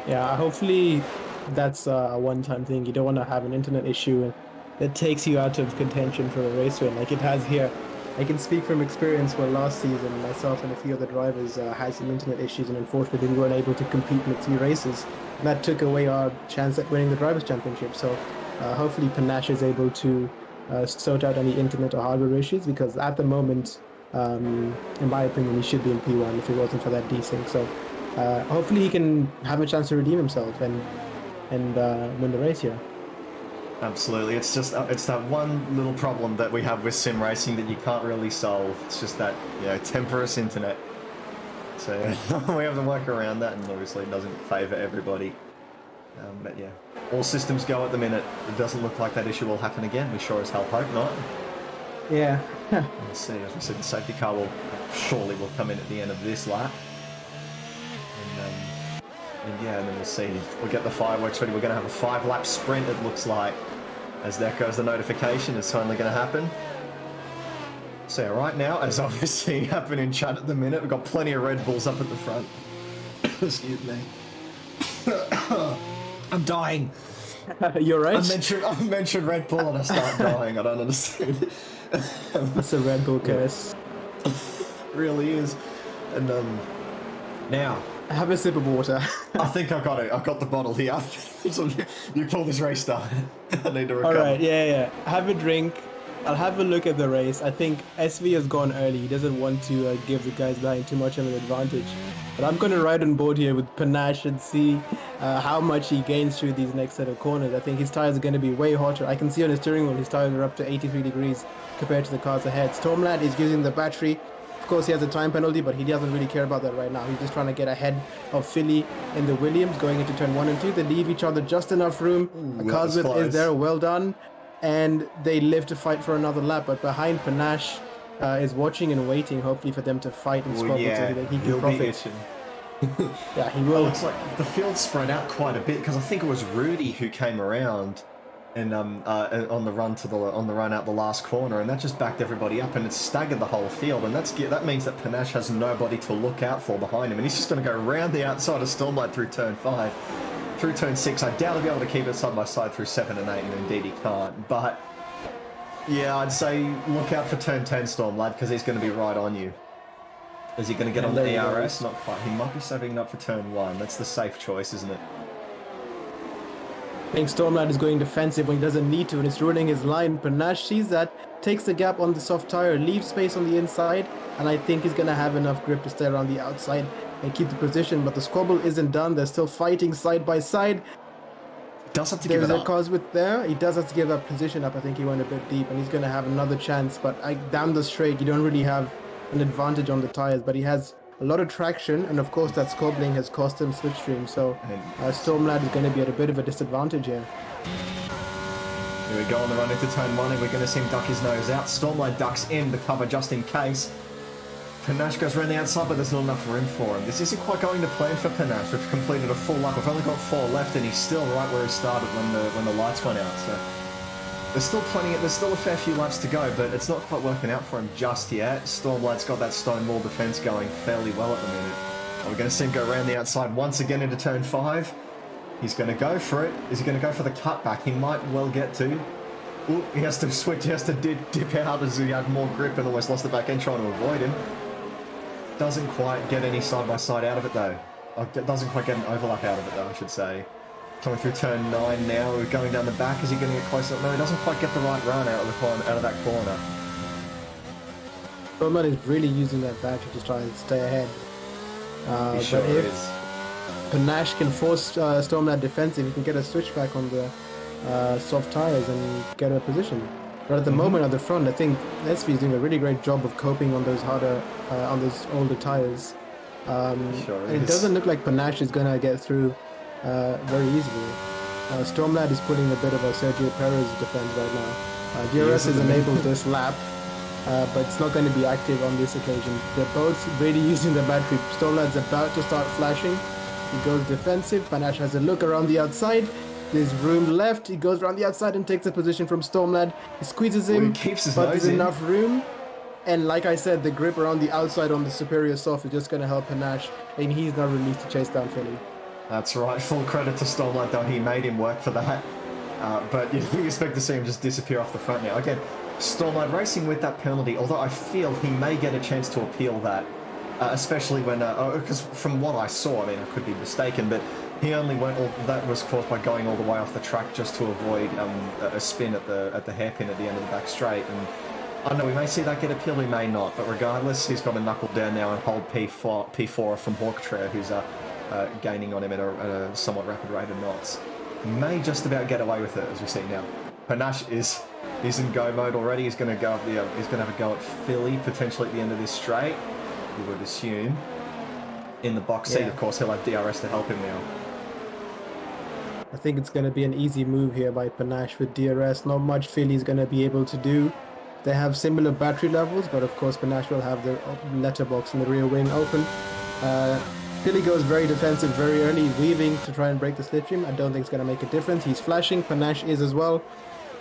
Yeah, hopefully that's a one-time thing. You don't want to have an internet issue that takes you out of contention for a race win like it has here. I can speak from experience where last season myself and a few other drivers had some internet issues, and unfortunately we weren't able to compete in a few races. And that took away our chance at winning the Drivers' Championship. So hopefully Panache is able to sort out any internet or hardware issues, because at the moment, in my opinion, he should be in P1 if it wasn't for that desync. So hopefully he can have a chance to redeem himself and win the race here. Absolutely, it's just it's that one little problem that we have with sim racing that you can't really solve. It's just that temperous internet. So we have to work around that, and obviously it doesn't favour everybody. But yeah, all systems go at the minute. It doesn't look like that issue will happen again. We sure as hell hope not. Yeah. Let's see. As we said, the safety car will come in at the end of this lap. And yeah, and then we'll see. We'll get the fireworks ready. We're going to have a 5-lap sprint, it looks like. As there goes the notification, it's finally going to happen. So right now, as obviously happening in chat at the minute, we've got plenty of Red Bulls up at the front. Excuse me. I'm dying. You're right. I mentioned Red Bull and I start dying. I don't understand. That's a Red Bull curse. It really is. And now... Have a sip of water. I think I got it. I've got the bottle here. You call this race start. I need to recover. Alright, yeah. Have a drink. I'll have a look at the race. I think SV has gone early. He doesn't want to give the guys behind too much of an advantage. But I'm going to ride on board here with Panache and see how much he gains through these next set of corners. I think his tires are going to be way hotter. I can see on his steering wheel his tires are up to 83 degrees compared to the cars ahead. Stormlad is using the battery Of course, he has a time penalty, but he doesn't really care about that right now. He's just trying to get ahead of Philly in the Williams, going into turn 1 and 2. They leave each other just enough room. A car's width is there, well done. And they live to fight for another lap, but behind Panache is watching and waiting, hopefully for them to fight and squabble so that he can profit. Yeah, he will. It looks like the field spread out quite a bit because I think it was Rudy who came around and on the run out the last corner, and that just backed everybody up and it staggered the whole field, and that means that Panache has nobody to look out for behind him, and he's just going to go round the outside of Stormlight through turn 5, through turn 6. I doubt he'll be able to keep it side by side through 7 and 8, and indeed he can't. But yeah, I'd say look out for turn 10, Stormlight, because he's going to be right on you. Is he going to get on the ARS? Not quite. He might be saving it up for turn 1. That's the safe choice, isn't it? I think Stormlight is going defensive when he doesn't need to, and it's ruining his line. Panache sees that, takes the gap on the soft tire, leaves space on the inside, and I think he's going to have enough grip to stay around the outside and keep the position. But the squabble isn't done. They're still fighting side by side. Does have to give it up. There's a cause with there. He does have to give up position up. I think he went a bit deep, and he's going to have another chance. But down the straight, you don't really have an advantage on the tires, but he has a lot of traction, and of course that squabbling has cost him slipstream, so Stormlad is going to be at a bit of a disadvantage here. Here we go on the run into turn 1, and we're going to see him duck his nose out. Stormlight ducks in the cover just in case. Panache goes around the outside, but there's not enough room for him. This isn't quite going to plan for Panache. We've completed a full lap. We've only got 4 left, and he's still right where he started when the lights went out. So there's still a fair few laps to go, but it's not quite working out for him just yet. Stormlight's got that stone wall defense going fairly well at the minute. And we're going to see him go around the outside once again into turn 5. He's going to go for it. Is he going to go for the cutback? He might well get to. Ooh, he has to switch. He has to dip out as he had more grip and almost lost the back end trying to avoid him. Doesn't quite get any side-by-side out of it, though. Doesn't quite get an overlap out of it, though, I should say. Coming through turn 9 now, we're going down the back. Is he going to get close up? No, he doesn't quite get the right run out of that corner. Stormlight is really using that battery to try and stay ahead. But if Panache can force Stormlight defensive, he can get a switchback on the soft tires and get a position. But at the moment at the front, I think SV is doing a really great job of coping on those on those older tires. And it doesn't look like Panache is going to get through very easily. Stormlad is putting a bit of a Sergio Perez defense right now. DRS is enabled this lap, but it's not going to be active on this occasion. They're both really using the battery. Stormlad's about to start flashing. He goes defensive. Panache has a look around the outside. There's room left. He goes around the outside and takes a position from Stormlad. He squeezes him, but there's enough room. And like I said, the grip around the outside on the superior soft is just going to help Panache, and he's not released to chase down Philly. That's right. Full credit to Stormlight, though. He made him work for that. But you expect to see him just disappear off the front now. Again, Stormlight racing with that penalty, although I feel he may get a chance to appeal that, especially when... Because from what I saw, I mean, I could be mistaken, but he only went... that was caused by going all the way off the track just to avoid a spin at the hairpin at the end of the back straight. And I don't know, we may see that get appealed, we may not. But regardless, he's got to knuckle down now and hold P4 from Hawktrail, who's... gaining on him at a somewhat rapid rate of knots. May just about get away with it, as we see now. Panache is in go mode already. He's going to go up he's going to have a go at Philly potentially at the end of this straight. You would assume. In the box seat, of course, he'll have DRS to help him now. I think it's going to be an easy move here by Panache with DRS. Not much Philly's going to be able to do. They have similar battery levels, but of course Panache will have the letterbox in the rear wing open. Philly goes very defensive very early, weaving to try and break the slipstream. I don't think it's going to make a difference. He's flashing, Panache is as well.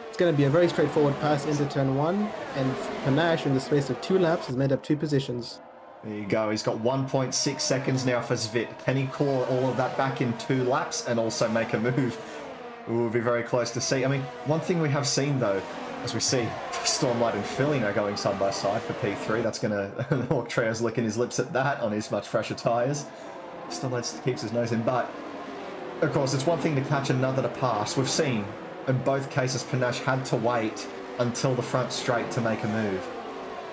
It's going to be a very straightforward pass into turn 1, and Panache, in the space of 2 laps, has made up 2 positions. There you go. He's got 1.6 seconds now for Svit. Can he claw all of that back in 2 laps and also make a move? We'll be very close to see. I mean, one thing we have seen, though, as we see Stormlight and Philly now going side by side for P3, that's going to... Hawktrail's licking his lips at that on his much fresher tyres. Stormlight keeps his nose in, but of course it's one thing to catch another to pass. We've seen in both cases Panache had to wait until the front straight to make a move.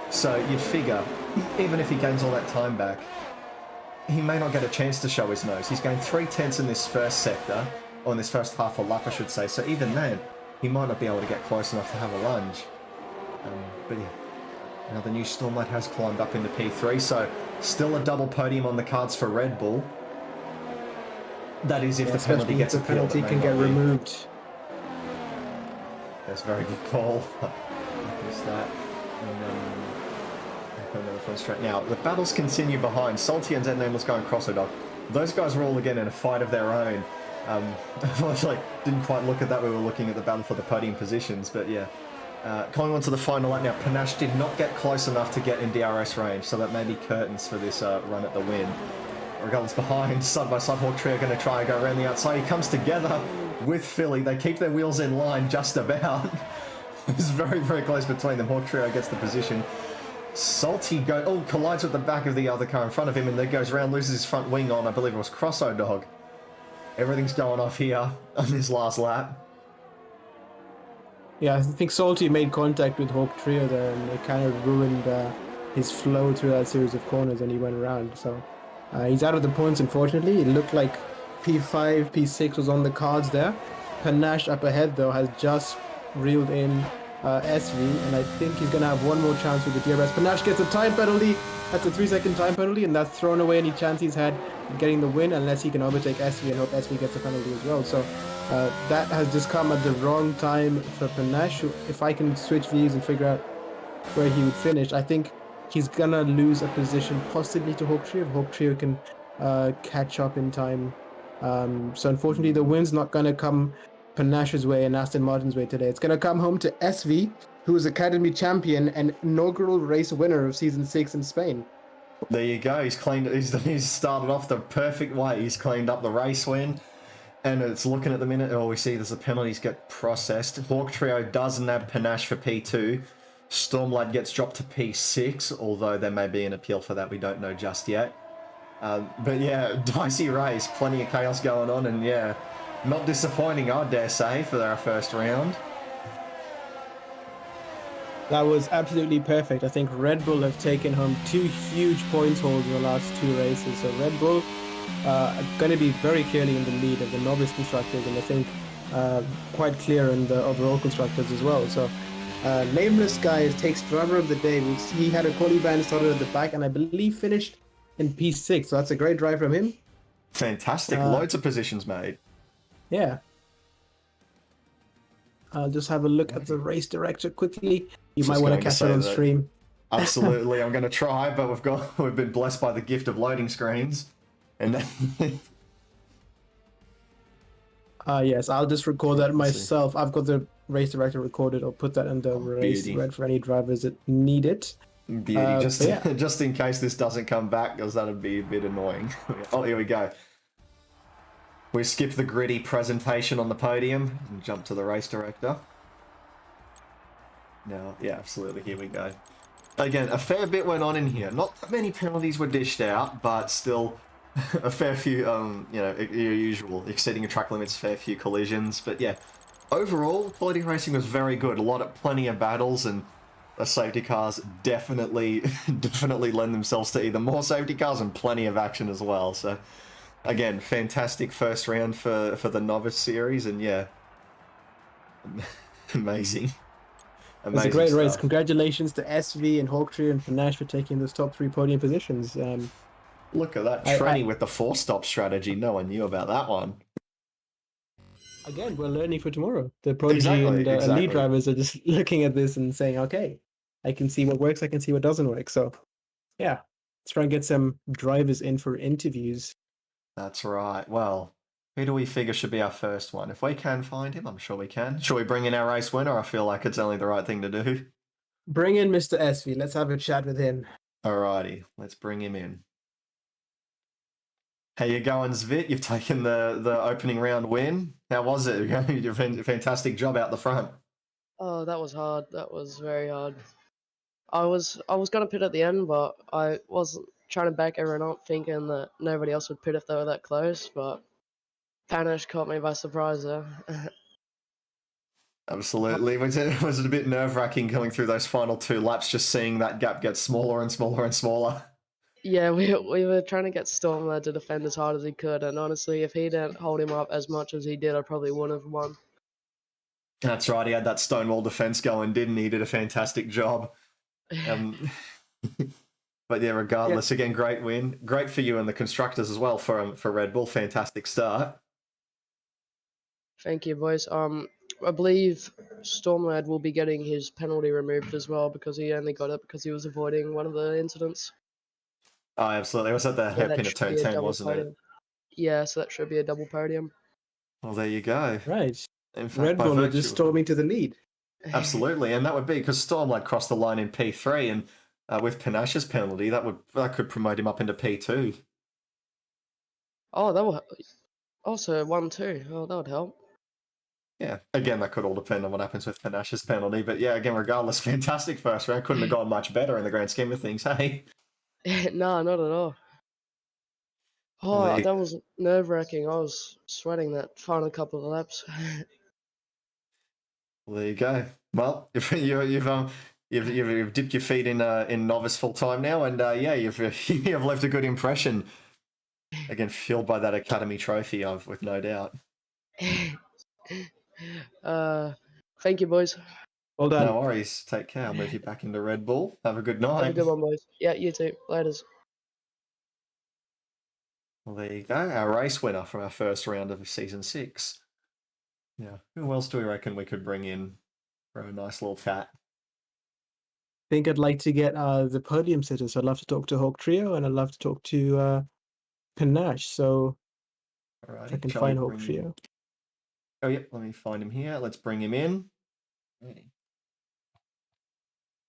So you'd figure, even if he gains all that time back, he may not get a chance to show his nose. He's gained 3/10 in this first sector, or in this first half a lap I should say, so even then he might not be able to get close enough to have a lunge. But yeah, Now the new Stormlight has climbed up into P3, so still a double podium on the cards for Red Bull. That is if the penalty gets the appealed. penalty can get removed. That's a very good call. Missed that. Another front straight. Now, the battles continue behind. Salty and Nameless going crosser dog. Those guys were all again in a fight of their own. Didn't quite look at that. We were looking at the battle for the podium positions, but yeah. Going on to the final lap now, Panache did not get close enough to get in DRS range, so that may be curtains for this run at the win. Regardless, behind, side by side, Hawk Trio going to try and go around the outside. He comes together with Philly. They keep their wheels in line just about. It's very, very close between them. Hawk Trio gets the position. Salty collides with the back of the other car in front of him and then goes around, loses his front wing on, I believe it was Crosso Dog. Everything's going off here on this last lap. Yeah, I think Salty made contact with Hawk Trio there, and it kind of ruined his flow through that series of corners, and he went around. So he's out of the points, unfortunately. It looked like P5, P6 was on the cards there. Panache up ahead, though, has just reeled in SV, and I think he's going to have one more chance with the DRS. Panache gets a time penalty. That's a 3-second time penalty, and that's thrown away any chance he's had of getting the win, unless he can overtake SV and hope SV gets a penalty as well. So that has just come at the wrong time for Panache. If I can switch views and figure out where he would finish, I think he's going to lose a position possibly to Hawk Trio. If Hawk Trio can catch up in time. So unfortunately, the win's not going to come Panache's way and Aston Martin's way today. It's going to come home to SV, who is Academy champion and inaugural race winner of Season 6 in Spain. There you go. He's started off the perfect way. He's cleaned up the race win. And it's looking at the minute. Oh, we see there's the penalties get processed. Hawk Trio does nab Panache for P2. Stormlight gets dropped to P6, although there may be an appeal for that. We don't know just yet. But yeah, dicey race. Plenty of chaos going on. And yeah, not disappointing, I dare say, for our first round. That was absolutely perfect. I think Red Bull have taken home 2 huge points hauls in the last 2 races. So Red Bull are going to be very clearly in the lead of the novice constructors, and I think quite clear in the overall constructors as well. So Nameless Guys takes driver of the day. He had a quali band started at the back, and I believe finished in P6. So that's a great drive from him. Fantastic. Loads of positions made. Yeah. I'll just have a look at the race director quickly. You might want to catch it on stream. Absolutely, I'm going to try, but we've been blessed by the gift of loading screens. And yes, I'll just record that myself. I've got the race director recorded. I'll put that in the race thread for any drivers that need it. Beauty, just in case this doesn't come back, because that'd be a bit annoying. Oh, here we go. We skip the gritty presentation on the podium and jump to the race director. Now, yeah, absolutely, here we go. Again, a fair bit went on in here. Not that many penalties were dished out, but still a fair few, your usual, exceeding your track limits, fair few collisions. But yeah, overall, quality racing was very good. Plenty of battles, and the safety cars definitely lend themselves to either more safety cars and plenty of action as well. So again, fantastic first round for the Novice series, and yeah, amazing. It was a great race. Congratulations to SV and Hawk Trio and Panache for taking those top 3 podium positions. Look at that, Trenny with the 4-stop strategy. No one knew about that one. Again, we're learning for tomorrow. The prodigy and elite drivers are just looking at this and saying, okay, I can see what works, I can see what doesn't work. So yeah, let's try and get some drivers in for interviews. That's right. Well, who do we figure should be our first one? If we can find him, I'm sure we can. Shall we bring in our race winner? I feel like it's only the right thing to do. Bring in Mr. SV. Let's have a chat with him. Alrighty, let's bring him in. How you going, Zvit? You've taken the opening round win. How was it? You did a fantastic job out the front. Oh, that was hard. That was very hard. I was gonna pit at the end, but I was trying to back everyone up, thinking that nobody else would pit if they were that close. But Panache caught me by surprise there. Absolutely. Was it a bit nerve-wracking going through those final 2 laps, just seeing that gap get smaller and smaller and smaller? Yeah, we were trying to get Stormlight to defend as hard as he could, and honestly, if he didn't hold him up as much as he did, I probably would have won. That's right. He had that stonewall defense going, didn't he? He did a fantastic job. But yeah, regardless, again, great win. Great for you and the constructors as well for Red Bull. Fantastic start. Thank you, boys. I believe Stormlad will be getting his penalty removed as well because he only got it because he was avoiding one of the incidents. Oh, absolutely. It was at the So that hairpin of should turn be a 10, double wasn't it? podium. Yeah, so that should be a double podium. Well, there you go. Right. In fact, Red by Bull are virtue just of- storming to the lead. Absolutely, and that would be because Stormlight crossed the line in P3, and with Panashe's penalty, that could promote him up into P2. Oh, that will also 1-2. Oh, that would help. Yeah, again, that could all depend on what happens with Panashe's penalty, but yeah, again, regardless, fantastic first round. Couldn't have gone much better in the grand scheme of things, hey? No, not at all. Oh, Well, that was nerve-wracking. I was sweating that final couple of laps. there you go. Well, you've dipped your feet in novice full time now, and yeah, you've left a good impression. Again, fueled by that Academy trophy, with no doubt. Thank you, boys. Well done. No worries. Take care. I'll move you back into Red Bull. Have a good Have a night. good one, boys. Yeah, you too. Laters. Well, there you go. Our race winner from our first round of season 6. Now, who else do we reckon we could bring in for a nice little chat? I think I'd like to get the podium sitters. I'd love to talk to Hawk Trio and I'd love to talk to Panache. So Alrighty. if I can Shall we find Hawk bring- Trio. Oh, yep. Let me find him here. Let's bring him in.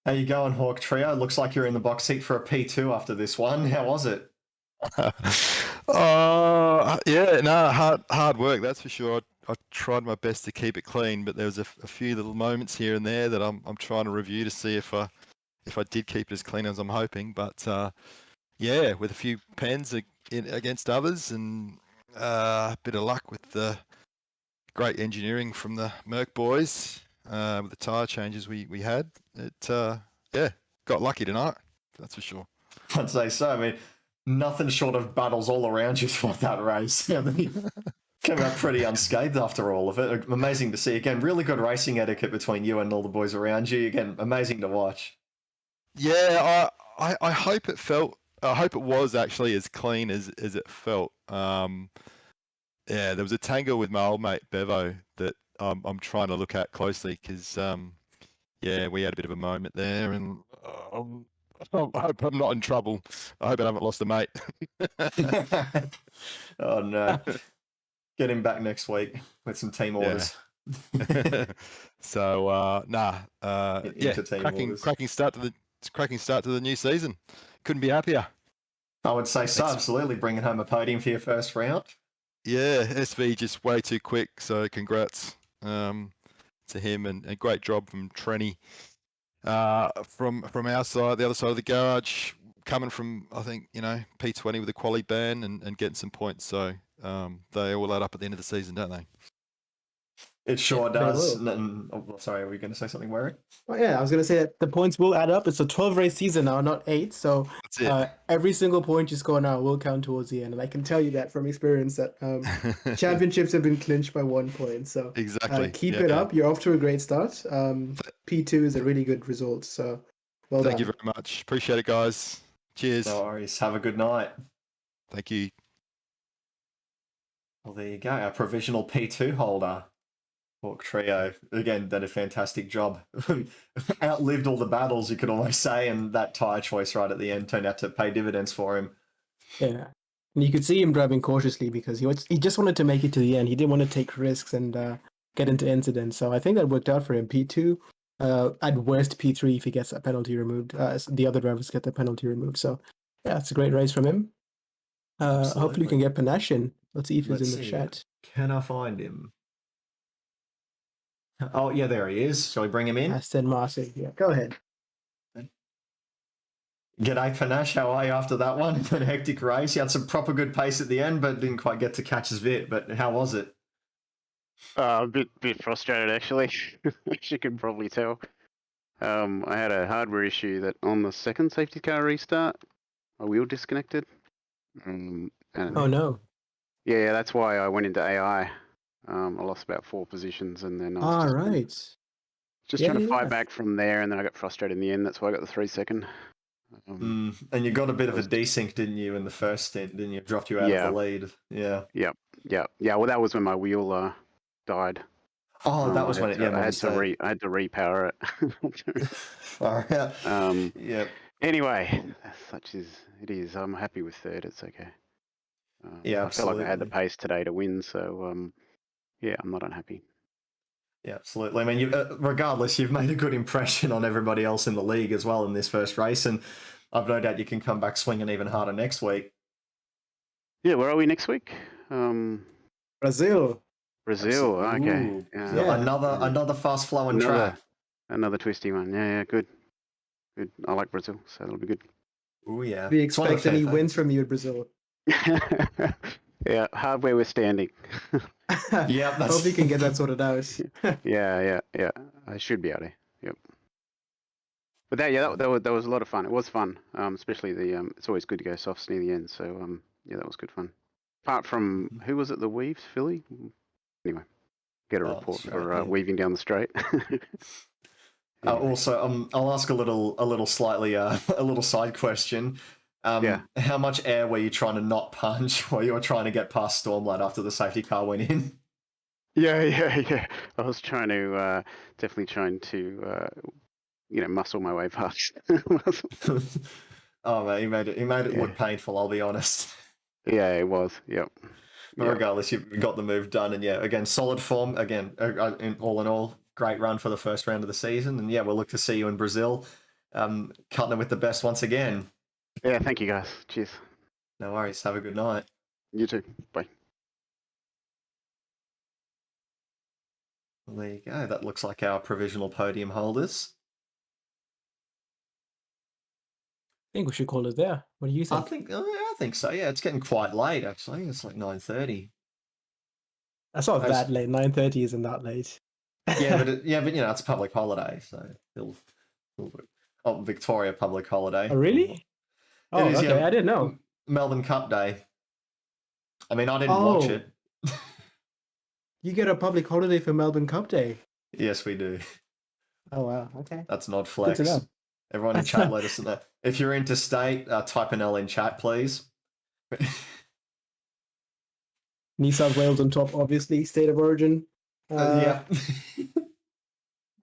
How you going, Hawk Trio? Looks like you're in the box seat for a P2 after this one. How was it? Yeah, no, hard work, that's for sure. I tried my best to keep it clean, but there was a few little moments here and there that I'm trying to review to see if I did keep it as clean as I'm hoping. But yeah, with a few pens against others and a bit of luck with the great engineering from the Merc boys with the tyre changes we had, it yeah, got lucky tonight, that's for sure. I'd say so. I mean, nothing short of battles all around you throughout that race. Came out pretty unscathed after all of it. Amazing to see. Again, really good racing etiquette between you and all the boys around you. Again, amazing to watch. Yeah, I hope it felt. I hope it was actually as clean as it felt. Yeah, there was a tangle with my old mate Bevo that I'm trying to look at closely because yeah, we had a bit of a moment there, and I hope I'm not in trouble. I hope I haven't lost a mate. Oh no. Get him back next week with some team orders. So yeah, Team orders. cracking start to the new season. Couldn't be happier. I would say so. Thanks. Absolutely, bringing home a podium for your first round. Yeah, SV just way too quick. So congrats to him, and great job from Trenny from our side, the other side of the garage, coming from I think P20 with a quali ban and getting some points. So they all add up at the end of the season, don't they? It sure They does. will. Oh, sorry, are we going to say something, Warwick? Well, yeah, I was going to say that the points will add up. It's a 12 race season now, not 8. So That's it. every single point you score now will count towards the end. And I can tell you that from experience that championships have been clinched by 1 point. So Exactly. keep it up. You're off to a great start. P2 is a really good result. So well Thank done. you very much. Appreciate it, guys. Cheers. No worries. Have a good night. Thank you. Well, there you go. Our provisional P2 holder, Hawk Trio. Again, did a fantastic job. Outlived all the battles, you could almost say, and that tyre choice right at the end turned out to pay dividends for him. Yeah. And you could see him driving cautiously because he just wanted to make it to the end. He didn't want to take risks and get into incidents. So I think that worked out for him. P2, at worst P3 if he gets that penalty removed. The other drivers get the penalty removed. So yeah, it's a great race from him. Hopefully we can get Panache in. Let's see if he's in the chat. Can I find him? Oh, yeah, there he is. Shall we bring him in? Aston Martin. Yeah, go ahead. G'day, Panache. How are you after that one? It's been a hectic race. You had some proper good pace at the end, but didn't quite get to catch his bit. But how was it? A bit frustrated, actually. As you can probably tell. I had a hardware issue that on the second safety car restart, my wheel disconnected. And Oh no. yeah, that's why I went into AI. I lost about 4 positions, and then I was Just Yeah, trying to yeah. fight back from there, and then I got frustrated in the end. That's why I got the 3-second. And you got a bit that of a was- desync, didn't you, in the first stint? Didn't you? Dropped you out of Yeah. the lead. Yeah. Yeah. Well, that was when my wheel died. Oh, that was I when had it. Yeah, to, my mistake. I had to repower it. Far out. Yep. Anyway, such as it is. I'm happy with third. It's okay. Yeah, I felt like I had the absolutely. pace today to win, so yeah, I'm not unhappy. Yeah, absolutely. I mean, regardless, you've made a good impression on everybody else in the league as well in this first race, and I've no doubt you can come back swinging even harder next week. Yeah, where are we next week? Brazil. Brazil. Okay. Ooh. Yeah. Another fast flowing track. Another twisty one. Yeah, good. Good. I like Brazil, so that'll be good. Oh yeah. Do we It's one of the expect any fair wins things. from you in Brazil? Yeah, hard where we're standing. Yeah, that's... Hope you can get that sorted out. Yeah. I should be able to. Yep. But that was a lot of fun. It was fun, especially the. It's always good to go softs near the end. So yeah, that was good fun. Apart from who was it? The Weaves, Philly. Anyway, get a report that's for right, yeah. weaving down the straight. Anyway. Also, I'll ask a little slightly a little side question. Yeah. How much air were you trying to not punch while you were trying to get past Stormlight after the safety car went in? Yeah. I was definitely trying to, muscle my way past. Oh man, he made it look painful. I'll be honest. Yeah, it was. Yep. But regardless, you've got the move done, and yeah, again, solid form. Again, in all, great run for the first round of the season, and yeah, we'll look to see you in Brazil, cutting it with the best once again. Yeah, thank you guys. Cheers. No worries. Have a good night. You too. Bye. Well, there you go. That looks like our provisional podium holders. I think we should call it there. What do you think? I think so. Yeah, it's getting quite late actually. It's like 9:30. That's not that late. 9:30 isn't that late. Yeah, but it's a public holiday, so Victoria public holiday. Oh, really? Oh, It is, okay. yeah, I didn't know. Melbourne Cup Day. I mean, I didn't watch it. You get a public holiday for Melbourne Cup Day. Yes, we do. Oh wow. Okay. That's an odd flex. Good to know. Everyone in chat, let us know. If you're interstate, type an L in chat, please. New South Wales on top, obviously. State of origin. Yeah.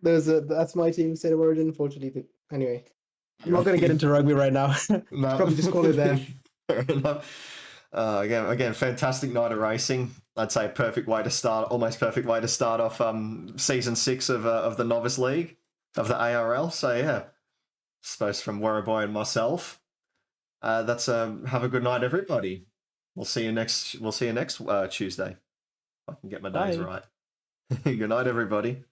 That's my team, state of origin. Fortunately, anyway, I'm not going to get into rugby right now. No. Probably just call it there. Fair enough. Again, fantastic night of racing. I'd say almost perfect way to start off season 6 of the Novice League of the ARL. So yeah, I suppose from Werribee and myself, that's have a good night, everybody. We'll see you next Tuesday. If I can get my days Bye. right. Good night, everybody.